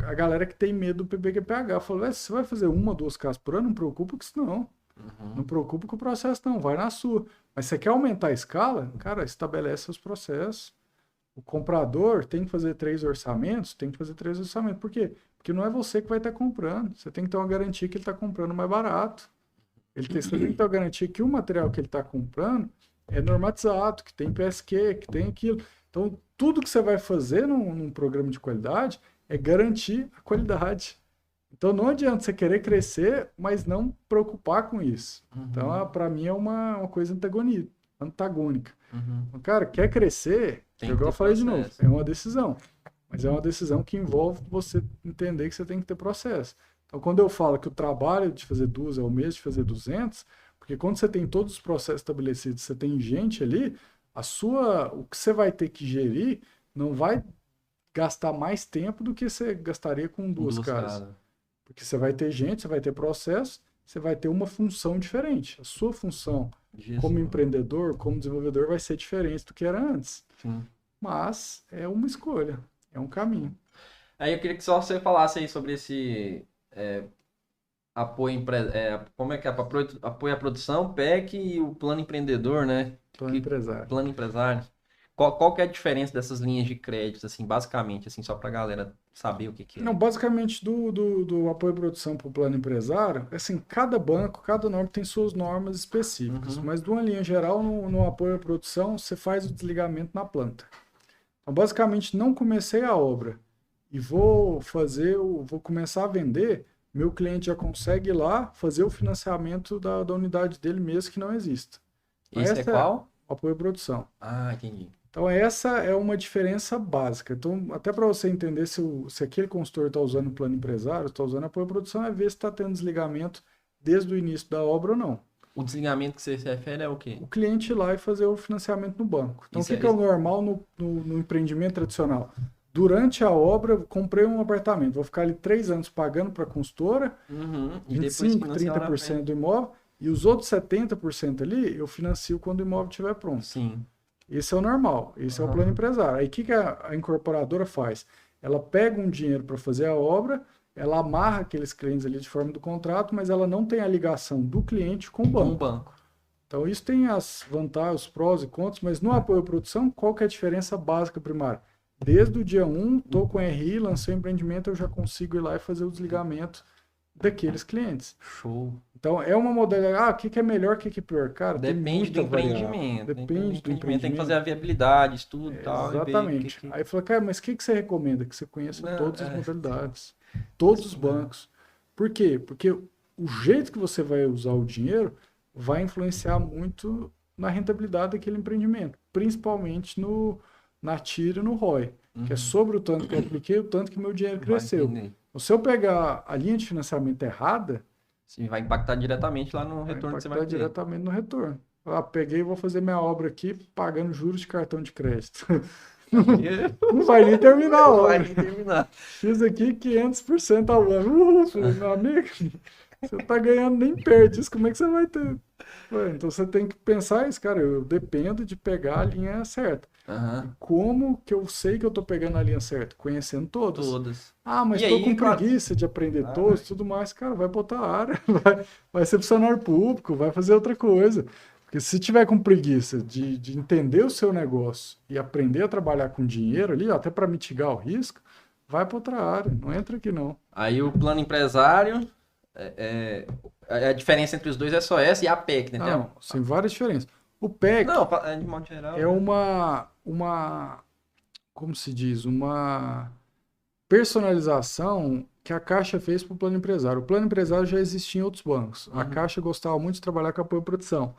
a galera que tem medo do PPQPH, fala, você vai fazer 1 ou 2 casas por ano, não preocupa com isso não. Não preocupa com o processo não, vai na sua. Mas você quer aumentar a escala? Cara, estabelece os processos. O comprador tem que fazer 3 orçamentos, tem que fazer 3 orçamentos. Por quê? Porque não é você que vai estar comprando. Você tem que ter uma garantia que ele está comprando mais barato. Você tem que ter uma garantia que o material que ele está comprando é normatizado, que tem PSQ, que tem aquilo. Então, tudo que você vai fazer num programa de qualidade é garantir a qualidade. Então, não adianta você querer crescer, mas não preocupar com isso. Então, para mim, é uma coisa antagônica. Então, cara, quer crescer, Tem igual que eu ter falei de novo, processo. é uma decisão. Mas é uma decisão que envolve você entender que você tem que ter processo. Então, quando eu falo que o trabalho de fazer 2 é o mesmo de fazer 200, porque quando você tem todos os processos estabelecidos, você tem gente ali, o que você vai ter que gerir não vai gastar mais tempo do que você gastaria com 2 casas. Porque você vai ter gente, você vai ter processo, você vai ter uma função diferente. A sua função como empreendedor, como desenvolvedor, vai ser diferente do que era antes. Sim. Mas é uma escolha, é um caminho. Aí eu queria que só você falasse aí sobre esse como é que é? Apoio à produção, PEC e o plano empreendedor, né? Plano empresário. Plano empresário. Qual que é a diferença dessas linhas de crédito, assim, basicamente, assim, só pra galera saber o que é? Não, basicamente, do apoio à produção para o plano empresário, assim, cada banco, cada norma tem suas normas específicas, mas de uma linha geral, no apoio à produção, você faz o desligamento na planta. Então, basicamente, não comecei a obra e vou começar a vender, meu cliente já consegue ir lá fazer o financiamento da unidade dele mesmo que não exista. Então, Esse é qual? o apoio à produção. Ah, entendi. Então, essa é uma diferença básica. Então, até para você entender se aquele consultor está usando o plano empresário, está usando apoio à produção, é ver se está tendo desligamento desde o início da obra ou não. O desligamento que você se refere é o quê? O cliente ir lá e fazer o financiamento no banco. Então, o que é o normal no empreendimento tradicional? Durante a obra, eu comprei um apartamento, vou ficar ali 3 anos pagando para a consultora, E 25%, 30% do imóvel, e os outros 70% ali eu financio quando o imóvel estiver pronto. Sim. Esse é o normal, esse é o plano empresário. Aí o que a incorporadora faz? Ela pega um dinheiro para fazer a obra, ela amarra aqueles clientes ali de forma do contrato, mas ela não tem a ligação do cliente com o banco. Com o banco. Então isso tem as vantagens, os prós e contras, mas no apoio à produção, qual que é a diferença básica primária? Desde o dia 1, estou com RI, lancei o empreendimento, eu já consigo ir lá e fazer o desligamento daqueles clientes. Show. Então, é uma modalidade. O que é melhor, o que é pior? Cara, Depende do empreendimento. Depende do empreendimento. Tem que fazer a viabilidade, estudo e tal. Exatamente. Aí fala, cara, mas o que você recomenda? Que você conheça todas as modalidades. Todos os bancos. Por quê? Porque o jeito que você vai usar o dinheiro vai influenciar muito na rentabilidade daquele empreendimento. Principalmente na TIR e no ROI. Que é sobre o tanto que eu apliquei, o tanto que meu dinheiro cresceu. Se eu pegar a linha de financiamento errada, sim, vai impactar diretamente lá no retorno que você vai ter. Diretamente no retorno. Peguei e vou fazer minha obra aqui pagando juros de cartão de crédito. Não vai nem terminar a obra. Fiz aqui 500% ao ano. Falei, meu amigo, você tá ganhando nem perto disso, como é que você vai ter? Então você tem que pensar isso, cara, eu dependo de pegar a linha certa. Como que eu sei que eu tô pegando a linha certa? Conhecendo todas. Mas tô com preguiça de aprender todos e tudo mais. Cara, vai pra outra área, vai ser funcionário público, vai fazer outra coisa. Porque se tiver com preguiça de entender o seu negócio e aprender a trabalhar com dinheiro ali, até para mitigar o risco, vai para outra área, não entra aqui não. Aí o plano empresário, a diferença entre os dois é só essa e a PEC, né? Não, tem várias diferenças. O PEC de modo geral, é uma, como se diz, uma personalização que a Caixa fez para o plano empresário. O plano empresário já existia em outros bancos. A Caixa gostava muito de trabalhar com apoio à produção.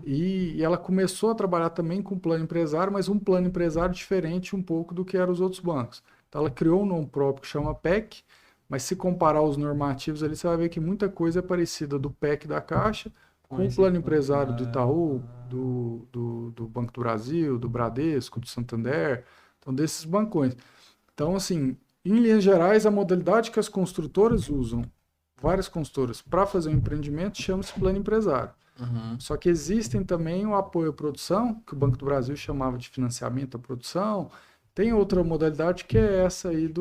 E ela começou a trabalhar também com o plano empresário, mas um plano empresário diferente um pouco do que eram os outros bancos. Então ela criou um nome próprio que chama PEC, mas se comparar os normativos ali, você vai ver que muita coisa é parecida do PEC da Caixa com o plano empresário do Itaú, do Banco do Brasil, do Bradesco, do Santander, então desses bancões. Então, assim, em linhas gerais, a modalidade que as construtoras usam, várias construtoras, para fazer um empreendimento, chama-se plano empresário. Uhum. Só que existem também o apoio à produção, que o Banco do Brasil chamava de financiamento à produção. Tem outra modalidade que é essa aí de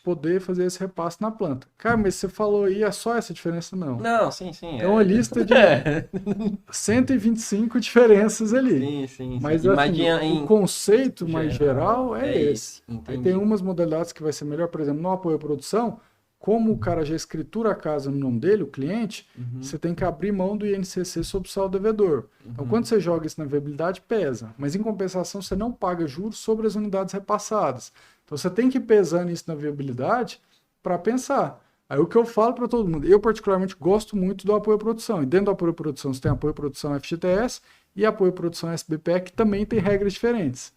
poder fazer esse repasse na planta. Cara, mas você falou aí, é só essa diferença? Não. Não, sim, sim. Tem uma lista de É. 125 diferenças ali. Sim, sim, sim. Mas assim, Imagina o conceito mais geral é esse. isso. Aí Entendi. tem umas modalidades que vai ser melhor, por exemplo, no apoio à produção, como o cara já escritura a casa no nome dele, o cliente, você tem que abrir mão do INCC sobre o saldo devedor. Então, quando você joga isso na viabilidade, pesa. Mas, em compensação, você não paga juros sobre as unidades repassadas. Então, você tem que ir pesando isso na viabilidade para pensar. Aí, o que eu falo para todo mundo, eu particularmente gosto muito do apoio à produção. E dentro do apoio à produção, você tem apoio à produção FGTS e apoio à produção SBPE, que também tem regras diferentes.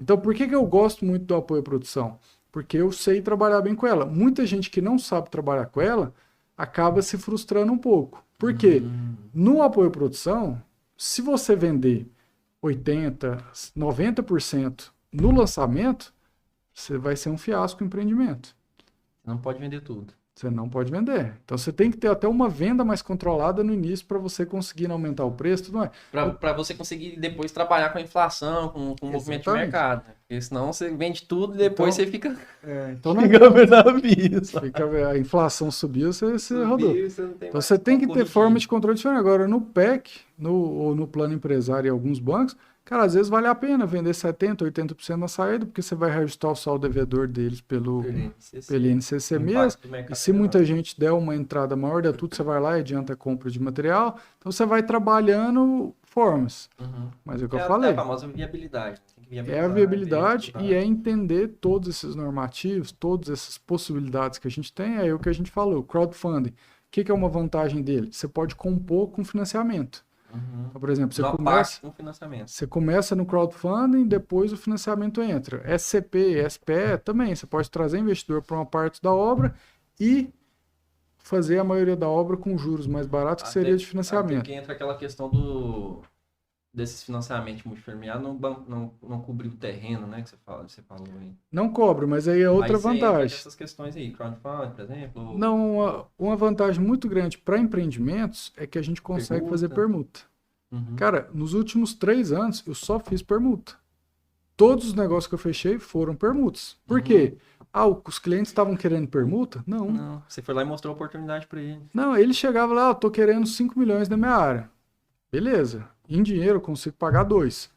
Então, por que eu gosto muito do apoio à produção? Porque eu sei trabalhar bem com ela. Muita gente que não sabe trabalhar com ela acaba se frustrando um pouco. Por quê? No apoio à produção, se você vender 80%, 90% no lançamento, você vai ser um fiasco o empreendimento. Não pode vender tudo. Você não pode vender. Então você tem que ter até uma venda mais controlada no início para você conseguir aumentar o preço, tudo mais. Para você conseguir depois trabalhar com a inflação, com o movimento de mercado. Né? Porque senão você vende tudo e depois você fica. Então não fica a inflação subiu, você rodou. Então você tem que ter forma de controle diferente. Agora, no PEC, ou no plano empresário em alguns bancos, cara, às vezes vale a pena vender 70%, 80% na saída, porque você vai reajustar o saldo devedor deles pelo INCC mesmo. E se muita gente der uma entrada maior de tudo, você vai lá e adianta a compra de material. Então você vai trabalhando formas. Mas é o que eu falei. É a famosa viabilidade. É a viabilidade e é entender todos esses normativos, todas essas possibilidades que a gente tem. É o que a gente falou, crowdfunding. O que é uma vantagem dele? Você pode compor com financiamento. Então, por exemplo, você começa no crowdfunding, depois o financiamento entra. SCP, SPE também, você pode trazer investidor para uma parte da obra e fazer a maioria da obra com juros mais baratos, que seria de financiamento. Porque entra aquela questão desses financiamentos multifamiliares não cobrir o terreno, né, que você falou aí. Não cobre, mas aí é outra vantagem. Essas questões aí, crowdfunding, por exemplo. Não, uma vantagem muito grande para empreendimentos é que a gente consegue fazer permuta. Cara, nos últimos 3 anos eu só fiz permuta. Todos os negócios que eu fechei foram permutas. Por quê? Os clientes estavam querendo permuta? Não. Você foi lá e mostrou a oportunidade para eles. Não, ele chegava lá, eu tô querendo 5 milhões na minha área. Beleza. Em dinheiro eu consigo pagar 2.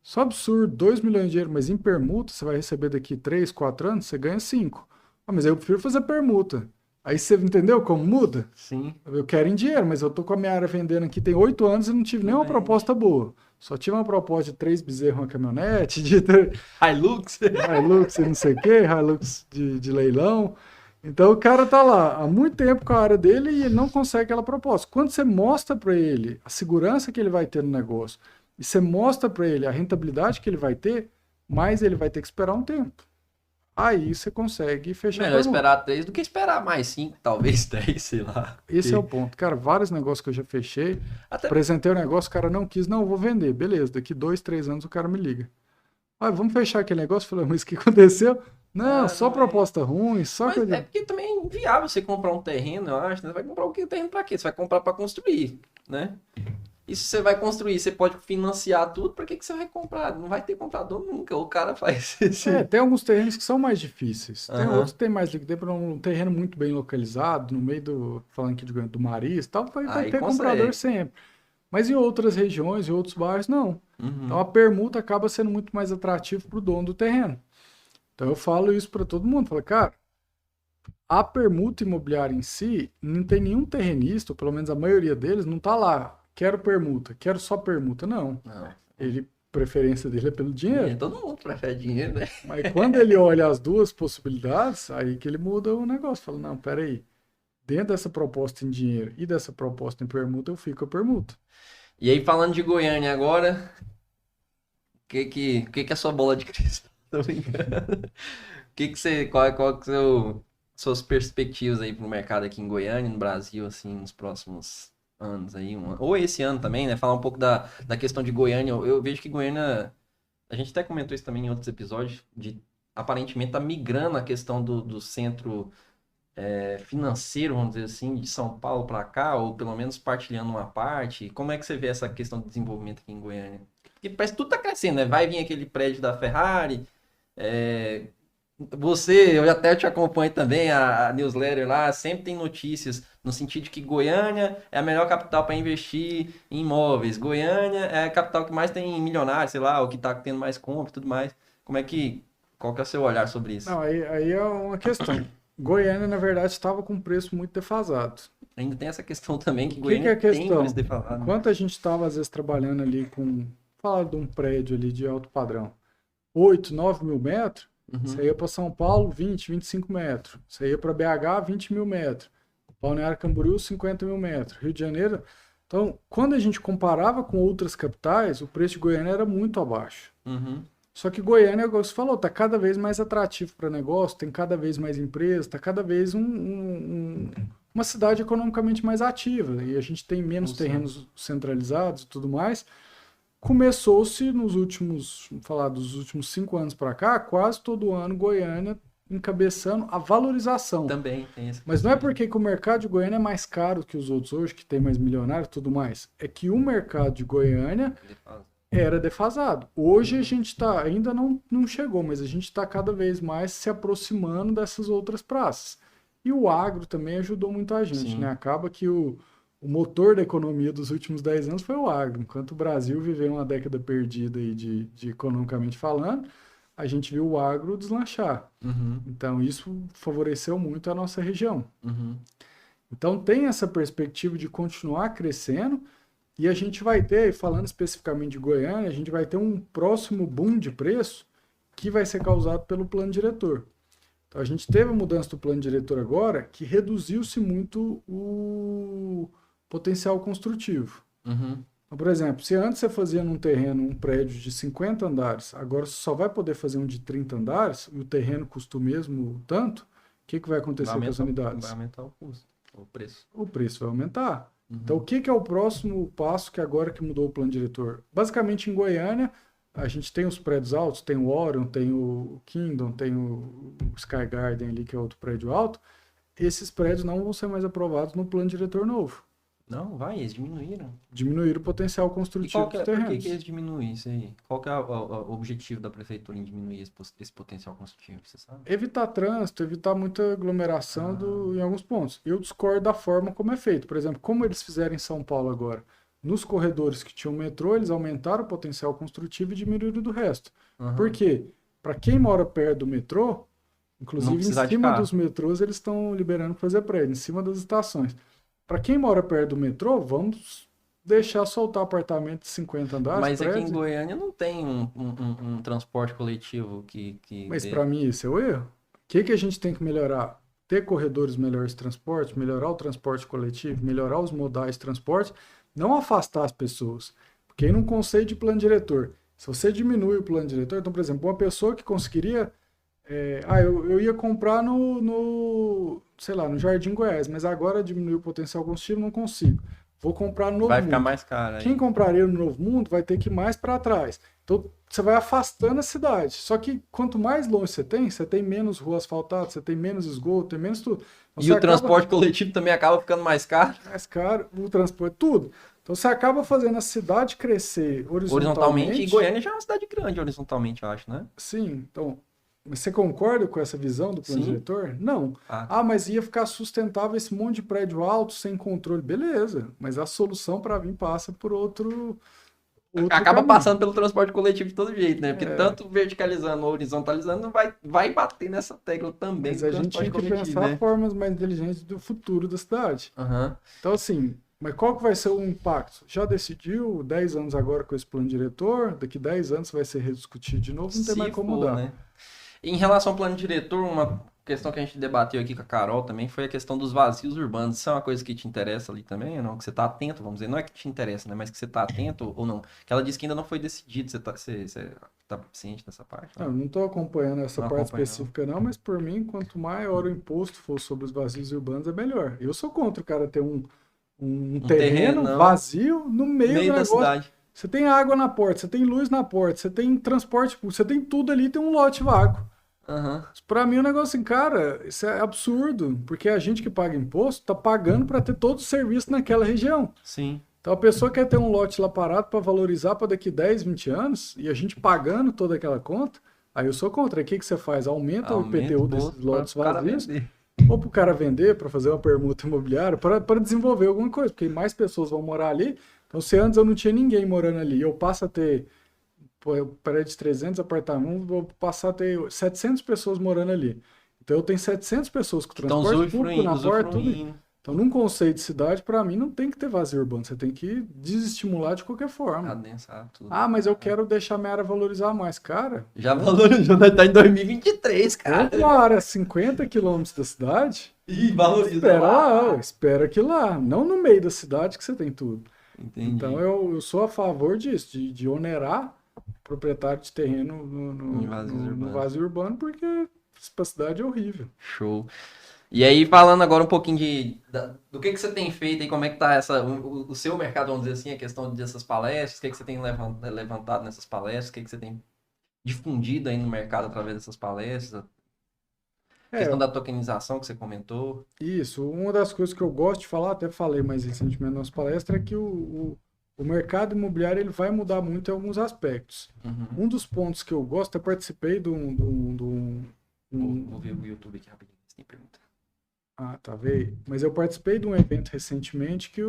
Só absurdo, 2 milhões de dinheiro, mas em permuta você vai receber daqui 3, 4 anos, você ganha 5. Mas eu prefiro fazer permuta. Aí você entendeu como muda? Sim. Eu quero em dinheiro, mas eu tô com a minha área vendendo aqui tem 8 anos e não tive nenhuma proposta boa. Só tive uma proposta de 3 bezerros uma caminhonete, de Hilux, não sei o que, Hilux de leilão. Então o cara tá lá há muito tempo com a área dele e ele não consegue aquela proposta. Quando você mostra para ele a segurança que ele vai ter no negócio e você mostra para ele a rentabilidade que ele vai ter, mais ele vai ter que esperar um tempo. Aí você consegue fechar. Melhor esperar 3 do que esperar mais 5, talvez 10, sei lá. Esse é o ponto. Cara, vários negócios que eu já fechei, apresentei o negócio, o cara não quis, não, eu vou vender. Beleza, daqui 2, 3 anos o cara me liga. Vamos fechar aquele negócio? Eu falei, mas o que aconteceu? Não, só proposta ruim, só mas coisa... É porque também é inviável você comprar um terreno, eu acho. Você vai comprar o terreno pra quê? Você vai comprar pra construir, né? E se você vai construir, você pode financiar tudo, pra que você vai comprar? Não vai ter comprador nunca, o cara faz isso. Tem alguns terrenos que são mais difíceis. Tem outros que tem mais liquidez, para um terreno muito bem localizado, no meio falando aqui do Maris e tal, vai ter comprador sempre. Mas em outras regiões, em outros bairros, não. Então a permuta acaba sendo muito mais atrativo para o dono do terreno. Então eu falo isso para todo mundo. Falo, cara, a permuta imobiliária em si, não tem nenhum terrenista, ou pelo menos a maioria deles, não está lá. Quero permuta, quero só permuta. Não. Preferência dele é pelo dinheiro. Todo mundo prefere dinheiro, né? Mas quando ele olha as duas possibilidades, aí que ele muda o negócio. Fala, não, peraí. Dentro dessa proposta em dinheiro e dessa proposta em permuta, eu fico a permuta. E aí, falando de Goiânia agora, o que é a sua bola de cristal? Tô brincando. Qual que são suas perspectivas aí pro mercado aqui em Goiânia, no Brasil, assim, nos próximos anos aí? Ou esse ano também, né? Falar um pouco da questão de Goiânia. Eu vejo que Goiânia A gente até comentou isso também em outros episódios, de aparentemente tá migrando a questão do centro financeiro, vamos dizer assim, de São Paulo para cá, ou pelo menos partilhando uma parte. Como é que você vê essa questão de desenvolvimento aqui em Goiânia? Porque parece que tudo tá crescendo, né? Vai vir aquele prédio da Ferrari, é, eu até te acompanho também, a newsletter lá, sempre tem notícias no sentido de que Goiânia é a melhor capital para investir em imóveis. Goiânia é a capital que mais tem milionários, sei lá, o que está tendo mais compra e tudo mais. Qual que é o seu olhar sobre isso? Não, aí é uma questão. Goiânia, na verdade, estava com um preço muito defasado. Ainda tem essa questão também que O que é Goiânia a tem questão? preço defasado. Enquanto a gente estava, às vezes, trabalhando ali com, falar de um prédio ali de alto padrão, 8, 9 mil metros, você ia para São Paulo, 20, 25 metros. Você ia para BH, 20 mil metros. Balneário Camboriú, 50 mil metros. Rio de Janeiro. Então, quando a gente comparava com outras capitais, o preço de Goiânia era muito abaixo. Só que Goiânia, como você falou, está cada vez mais atrativo para negócio, tem cada vez mais empresas, está cada vez uma cidade economicamente mais ativa. E a gente tem menos terrenos centralizados e tudo mais. Começou-se nos últimos, vamos falar dos últimos 5 anos para cá, quase todo ano Goiânia encabeçando a valorização. Também tem essa. Mas não é porque que o mercado de Goiânia é mais caro que os outros hoje, que tem mais milionários e tudo mais. É que o mercado de Goiânia era defasado. Hoje a gente está, ainda não chegou, mas a gente está cada vez mais se aproximando dessas outras praças. E o agro também ajudou muito a gente, né? Acaba que o motor da economia dos últimos 10 anos foi o agro. Enquanto o Brasil viveu uma década perdida aí de economicamente falando, a gente viu o agro deslanchar. Então, isso favoreceu muito a nossa região. Então, tem essa perspectiva de continuar crescendo e a gente vai ter, falando especificamente de Goiânia, a gente vai ter um próximo boom de preço que vai ser causado pelo plano diretor. Então, a gente teve a mudança do plano diretor agora que reduziu-se muito o potencial construtivo. Então, por exemplo, se antes você fazia num terreno um prédio de 50 andares, agora você só vai poder fazer um de 30 andares, e o terreno custa o mesmo tanto, o que vai acontecer com as unidades? Vai aumentar o custo, o preço. O preço vai aumentar. Então, o que é o próximo passo que agora que mudou o plano diretor? Basicamente, em Goiânia, a gente tem os prédios altos, tem o Orion, tem o Kingdom, tem o Sky Garden ali, que é outro prédio alto. Esses prédios não vão ser mais aprovados no plano diretor novo. Não, eles diminuíram. Diminuíram o potencial construtivo dos terrenos. Por que eles diminuem isso aí? Qual que é o objetivo da prefeitura em diminuir esse potencial construtivo, você sabe? Evitar trânsito, evitar muita aglomeração em alguns pontos. Eu discordo da forma como é feito. Por exemplo, como eles fizeram em São Paulo agora. Nos corredores que tinham metrô, eles aumentaram o potencial construtivo e diminuíram do resto. Por quê? Para quem mora perto do metrô, inclusive em cima dos metrôs, eles estão liberando para fazer prédio, em cima das estações. Para quem mora perto do metrô, vamos deixar soltar apartamento de 50 andares. Mas aqui em Goiânia não tem um transporte coletivo que Mas para mim esse é o erro. O que a gente tem que melhorar? Ter corredores melhores de transporte, melhorar o transporte coletivo, melhorar os modais de transporte, não afastar as pessoas. Porque aí num conceito de plano diretor, se você diminui o plano diretor, então, por exemplo, uma pessoa que conseguiria... eu ia comprar sei lá, no Jardim Goiás, mas agora diminuiu o potencial combustível, não consigo. Vou comprar no Novo Mundo. Vai ficar mais caro aí. Quem compraria no Novo Mundo vai ter que ir mais para trás. Então, você vai afastando a cidade. Só que quanto mais longe você tem menos rua asfaltada, você tem menos esgoto, tem menos tudo. Então, e o transporte coletivo também acaba ficando mais caro? Mais caro, o transporte, tudo. Então, você acaba fazendo a cidade crescer horizontalmente. E Goiânia já é uma cidade grande horizontalmente, eu acho, né? Sim, então... Você concorda com essa visão do plano diretor? Não. Mas ia ficar sustentável esse monte de prédio alto, sem controle. Beleza, mas a solução para mim passa por outro acaba caminho. Passando pelo transporte coletivo de todo jeito, né? Porque tanto verticalizando ou horizontalizando vai bater nessa tecla também. Mas a gente tem que pensar formas mais inteligentes do futuro da cidade. Então, assim, mas qual que vai ser o impacto? Já decidiu 10 anos agora com esse plano diretor, daqui 10 anos vai ser rediscutido de novo, não tem mais como mudar. Né? Em relação ao plano diretor, uma questão que a gente debateu aqui com a Carol também foi a questão dos vazios urbanos. Isso é uma coisa que te interessa ali também, ou não? Que você está atento, vamos dizer. Não é que te interessa, né? Mas que você está atento ou não. Que ela disse que ainda não foi decidido. Você tá ciente dessa parte? Não, eu não estou acompanhando essa parte específica não, mas por mim, quanto maior o imposto for sobre os vazios urbanos, é melhor. Eu sou contra o cara ter um terreno vazio no meio do da negócio. Cidade. Você tem água na porta, você tem luz na porta, você tem transporte público, você tem tudo ali, tem um lote vago. Aham. Pra mim, o negócio assim, cara, isso é absurdo, porque a gente que paga imposto tá pagando pra ter todo o serviço naquela região. Sim. Então a pessoa quer ter um lote lá parado pra valorizar pra daqui 10, 20 anos, e a gente pagando toda aquela conta, aí eu sou contra. Aí o que que você faz? Aumenta o Aumenta o IPTU desses imposto para lotes o cara vazios, vender. ou pro cara vender, pra fazer uma permuta imobiliária, para desenvolver alguma coisa, porque mais pessoas vão morar ali. Então se antes eu não tinha ninguém morando ali, eu passo a ter prédio de 300 apartamentos, vou passar a ter 700 pessoas morando ali. Então eu tenho 700 pessoas com Estão transporte público na porta, tudo. usufruindo. Então, num conceito de cidade, para mim, não tem que ter vazio urbano. Você tem que desestimular de qualquer forma. Adensar tudo. Ah, mas eu quero deixar minha área valorizar mais. Cara, Já valorizou, nós tá em 2023, cara. compra uma área a 50 quilômetros da cidade, Ih, valoriza espera lá. lá, espera que lá. Não no meio da cidade que você tem tudo. Entendi. Então, eu sou a favor disso, de onerar o proprietário de terreno Em vazios no urbanos. vazio urbano, porque essa cidade é horrível. Show. E aí, falando agora um pouquinho do que você tem feito e como é que tá o seu mercado, vamos dizer assim, a questão dessas palestras, o que você tem levantado nessas palestras, o que você tem difundido aí no mercado através dessas palestras, a É, questão da tokenização que você comentou. isso. Uma das coisas que eu gosto de falar, até falei mais recentemente na nossa palestra, é que o mercado imobiliário ele vai mudar muito em alguns aspectos. Uhum. Um dos pontos que eu gosto, eu participei Vou ver o YouTube aqui rapidinho, se tem pergunta. Ah, tá vendo? Mas eu participei de um evento recentemente que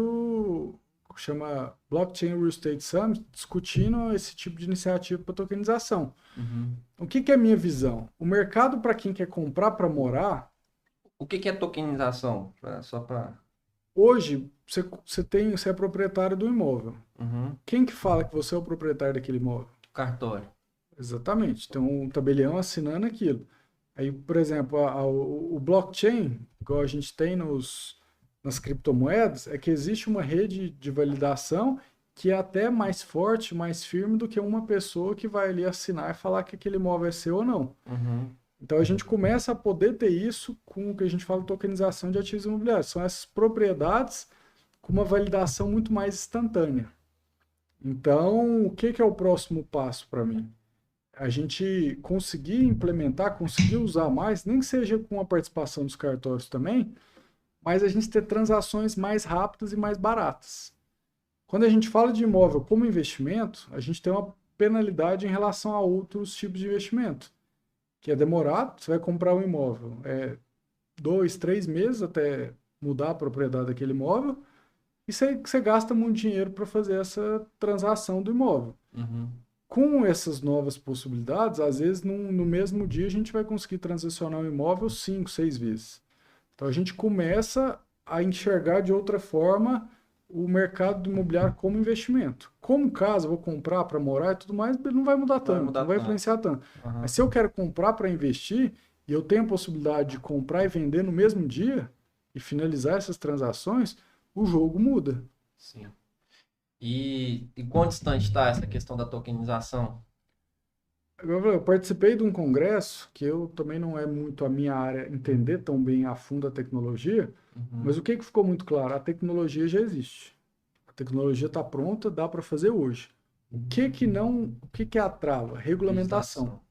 chama Blockchain Real Estate Summit, discutindo esse tipo de iniciativa para tokenização. Uhum. O que que é a minha visão? O mercado para quem quer comprar para morar, O que é tokenização? Só para... hoje você é proprietário do imóvel. Uhum. Quem que fala que você é o proprietário daquele imóvel? Cartório. Exatamente. Tem um tabelião assinando aquilo. Aí, por exemplo, o blockchain, igual a gente tem nas criptomoedas, é que existe uma rede de validação que é até mais forte, mais firme do que uma pessoa que vai ali assinar e falar que aquele imóvel é seu ou não. Uhum. Então a gente começa a poder ter isso com o que a gente fala de tokenização de ativos imobiliários. São essas propriedades com uma validação muito mais instantânea. Então, o que é o próximo passo para mim? A gente conseguir implementar, conseguir usar mais, nem que seja com a participação dos cartórios também, mas a gente ter transações mais rápidas e mais baratas. Quando a gente fala de imóvel como investimento, a gente tem uma penalidade em relação a outros tipos de investimento, que é demorado, você vai comprar um imóvel, 2, 3 meses até mudar a propriedade daquele imóvel, e você gasta muito dinheiro para fazer essa transação do imóvel. Uhum. Com essas novas possibilidades, às vezes no mesmo dia a gente vai conseguir transacionar um imóvel 5, 6 vezes. Então a gente começa a enxergar de outra forma o mercado imobiliário como investimento. Como casa, eu vou comprar para morar e tudo mais, não vai mudar tanto, não vai influenciar tanto. Uhum. Mas se eu quero comprar para investir e eu tenho a possibilidade de comprar e vender no mesmo dia e finalizar essas transações, o jogo muda. Sim. E quão distante está essa questão da tokenização? Eu participei de um congresso que eu também não é muito a minha área entender tão bem a fundo a tecnologia, mas o que ficou muito claro? A tecnologia já existe. A tecnologia está pronta, dá para fazer hoje. O que é a trava? Regulamentação.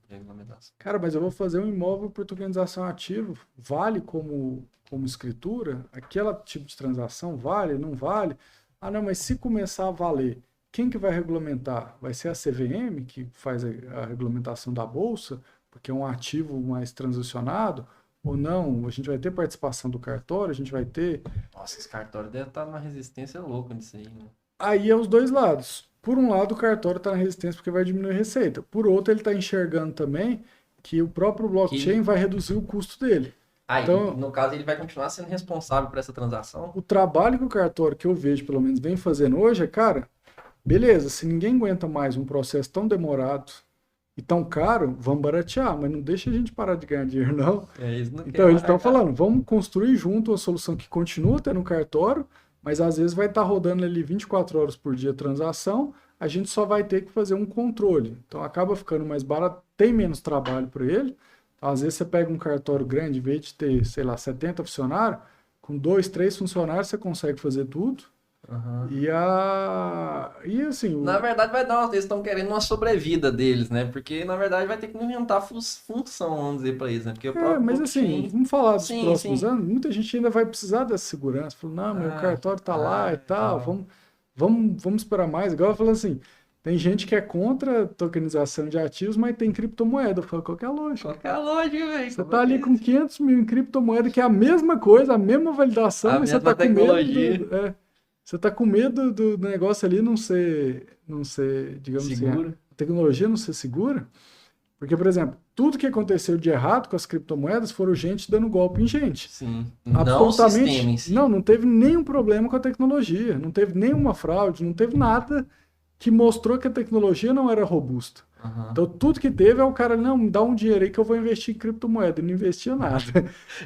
Regulamentação. Cara, mas eu vou fazer um imóvel por tokenização ativo, vale como escritura? Aquele tipo de transação vale, não vale? Ah, não, mas se começar a valer, quem que vai regulamentar? Vai ser a CVM, que faz a regulamentação da bolsa, porque é um ativo mais transacionado? Ou não? A gente vai ter participação do cartório, a gente vai ter... Nossa, esse cartório deve estar numa resistência louca nisso aí, né? Aí é os dois lados. Por um lado, o cartório está na resistência porque vai diminuir a receita. Por outro, ele está enxergando também que o próprio blockchain vai reduzir o custo dele. Aí, Então, no caso, ele vai continuar sendo responsável por essa transação? o trabalho que o cartório, que eu vejo, pelo menos, vem fazendo hoje é, cara, beleza, se ninguém aguenta mais um processo tão demorado e tão caro, vamos baratear, mas não deixa a gente parar de ganhar dinheiro, não. Então, eles estão falando, vamos construir junto uma solução que continua tendo cartório, mas às vezes vai estar rodando ali 24 horas por dia a transação, a gente só vai ter que fazer um controle. Então, acaba ficando mais barato, tem menos trabalho para ele. Às vezes você pega um cartório grande, em vez de ter, sei lá, 70 funcionários, com 2, 3 funcionários você consegue fazer tudo. Aham. E assim, Na verdade, eles estão querendo uma sobrevida deles, né? Porque, na verdade, vai ter que inventar função, vamos dizer, para eles, né? Porque o próprio mas assim, blockchain. vamos falar dos Sim, próximos sim. anos, muita gente ainda vai precisar dessa segurança. Falou, não, meu cartório tá lá e tal, Tal. vamos esperar mais. Igual eu falo assim, tem gente que é contra a tokenização de ativos, mas tem criptomoeda. Eu falo, qual que é a lógica? Qual que é a lógica, velho? Você Como é tá que ali é com isso? 500 mil em criptomoeda, que é a mesma coisa, a mesma validação, A mas você mesma tá com medo tecnologia. você tá com medo do negócio ali não ser, digamos assim, a Segura. tecnologia não ser segura. Porque, por exemplo, tudo que aconteceu de errado com as criptomoedas foram gente dando golpe em gente. Sim. Não o sistema Absolutamente, em si. não teve nenhum problema com a tecnologia, não teve nenhuma fraude, não teve nada que mostrou que a tecnologia não era robusta. Aham. Então, tudo que teve é o cara, não, me dá um dinheiro aí que eu vou investir em criptomoeda. E não investia nada.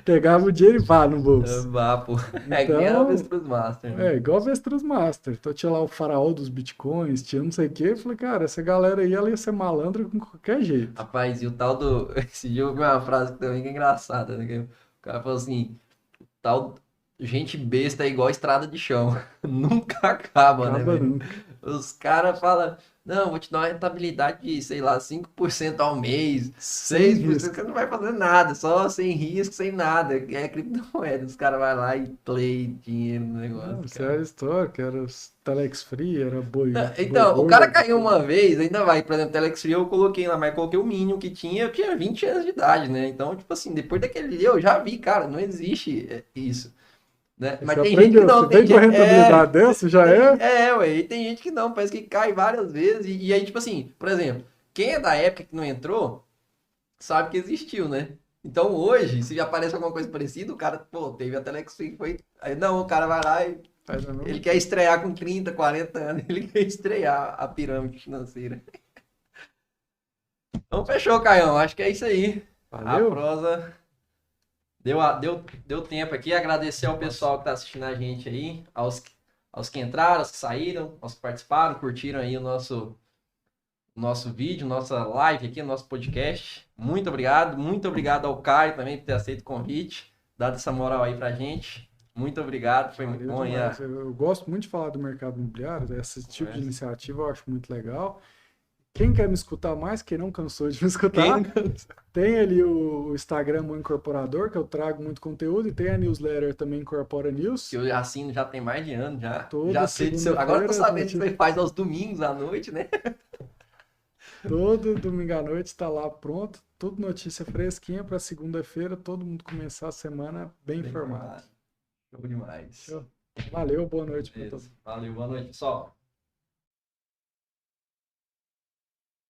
Pegava o dinheiro e vá no bolso. Vapo. É que nem a Então, Avestruz Master, né? igual a Vestras Master. Então, tinha lá o faraó dos bitcoins, tinha não sei o quê. Eu falei, cara, essa galera aí, ela ia ser malandra com qualquer jeito. Rapaz, e o tal do. Esse dia eu vi uma frase que também é engraçada, né? Que o cara falou assim: tal. Gente besta é igual estrada de chão. Nunca acaba, né, Acaba velho? nunca. Os caras falam, não, vou te dar uma rentabilidade de, sei lá, 5% ao mês, Sem 6%, risco. você não vai fazer nada, só sem risco, sem nada. É criptomoeda. Os caras vão lá e play dinheiro no Não, negócio, isso cara. era história, era os Telex Free, era boi Então, o cara gordo. caiu uma vez, ainda vai, por exemplo, Telex Free eu coloquei lá, mas coloquei o mínimo que tinha, eu tinha 20 anos de idade, né? Então, tipo assim, depois daquele dia eu já vi, cara, não existe isso, né? Aí você Mas tem gente que aprendeu, se não, tem vem com a gente, rentabilidade dessa, já é. ué, e tem gente que não, parece que cai várias vezes, e aí, tipo assim, por exemplo, quem é da época que não entrou, sabe que existiu, né? Então hoje, se aparece alguma coisa parecida, o cara, pô, teve a Telex Free, foi. Aí não, o cara vai lá e Faz a ele mesma quer coisa. estrear com 30, 40 anos, ele quer estrear a pirâmide financeira. Então fechou, Caião, acho que é isso aí. A Valeu? prosa deu tempo aqui. Agradecer ao Nossa. pessoal que está assistindo a gente aí, aos que entraram, aos que saíram, aos que participaram, curtiram aí o nosso vídeo, nossa live aqui, nosso podcast. Muito obrigado ao Caio também por ter aceito o convite, dado essa moral aí pra gente. Muito obrigado, foi muito Valeu bom aí demais. a Eu gosto muito de falar do mercado imobiliário, esse tipo de conversa. iniciativa eu acho muito legal. Quem quer me escutar mais, quem não cansou de me escutar, Quem tem ali o Instagram Mo Incorporador, que eu trago muito conteúdo, e tem a newsletter também Incorpora que News. eu assino já tem mais de ano já. Toda Já sei do seu. Agora eu tô segunda-feira, sabendo que você faz aos domingos à noite, né? todo domingo à noite está lá pronto. Tudo notícia fresquinha para segunda-feira, todo mundo começar a semana bem Bem informado. informado. Show demais. Show. Valeu, boa noite para todos. Beleza. Valeu, boa noite, pessoal.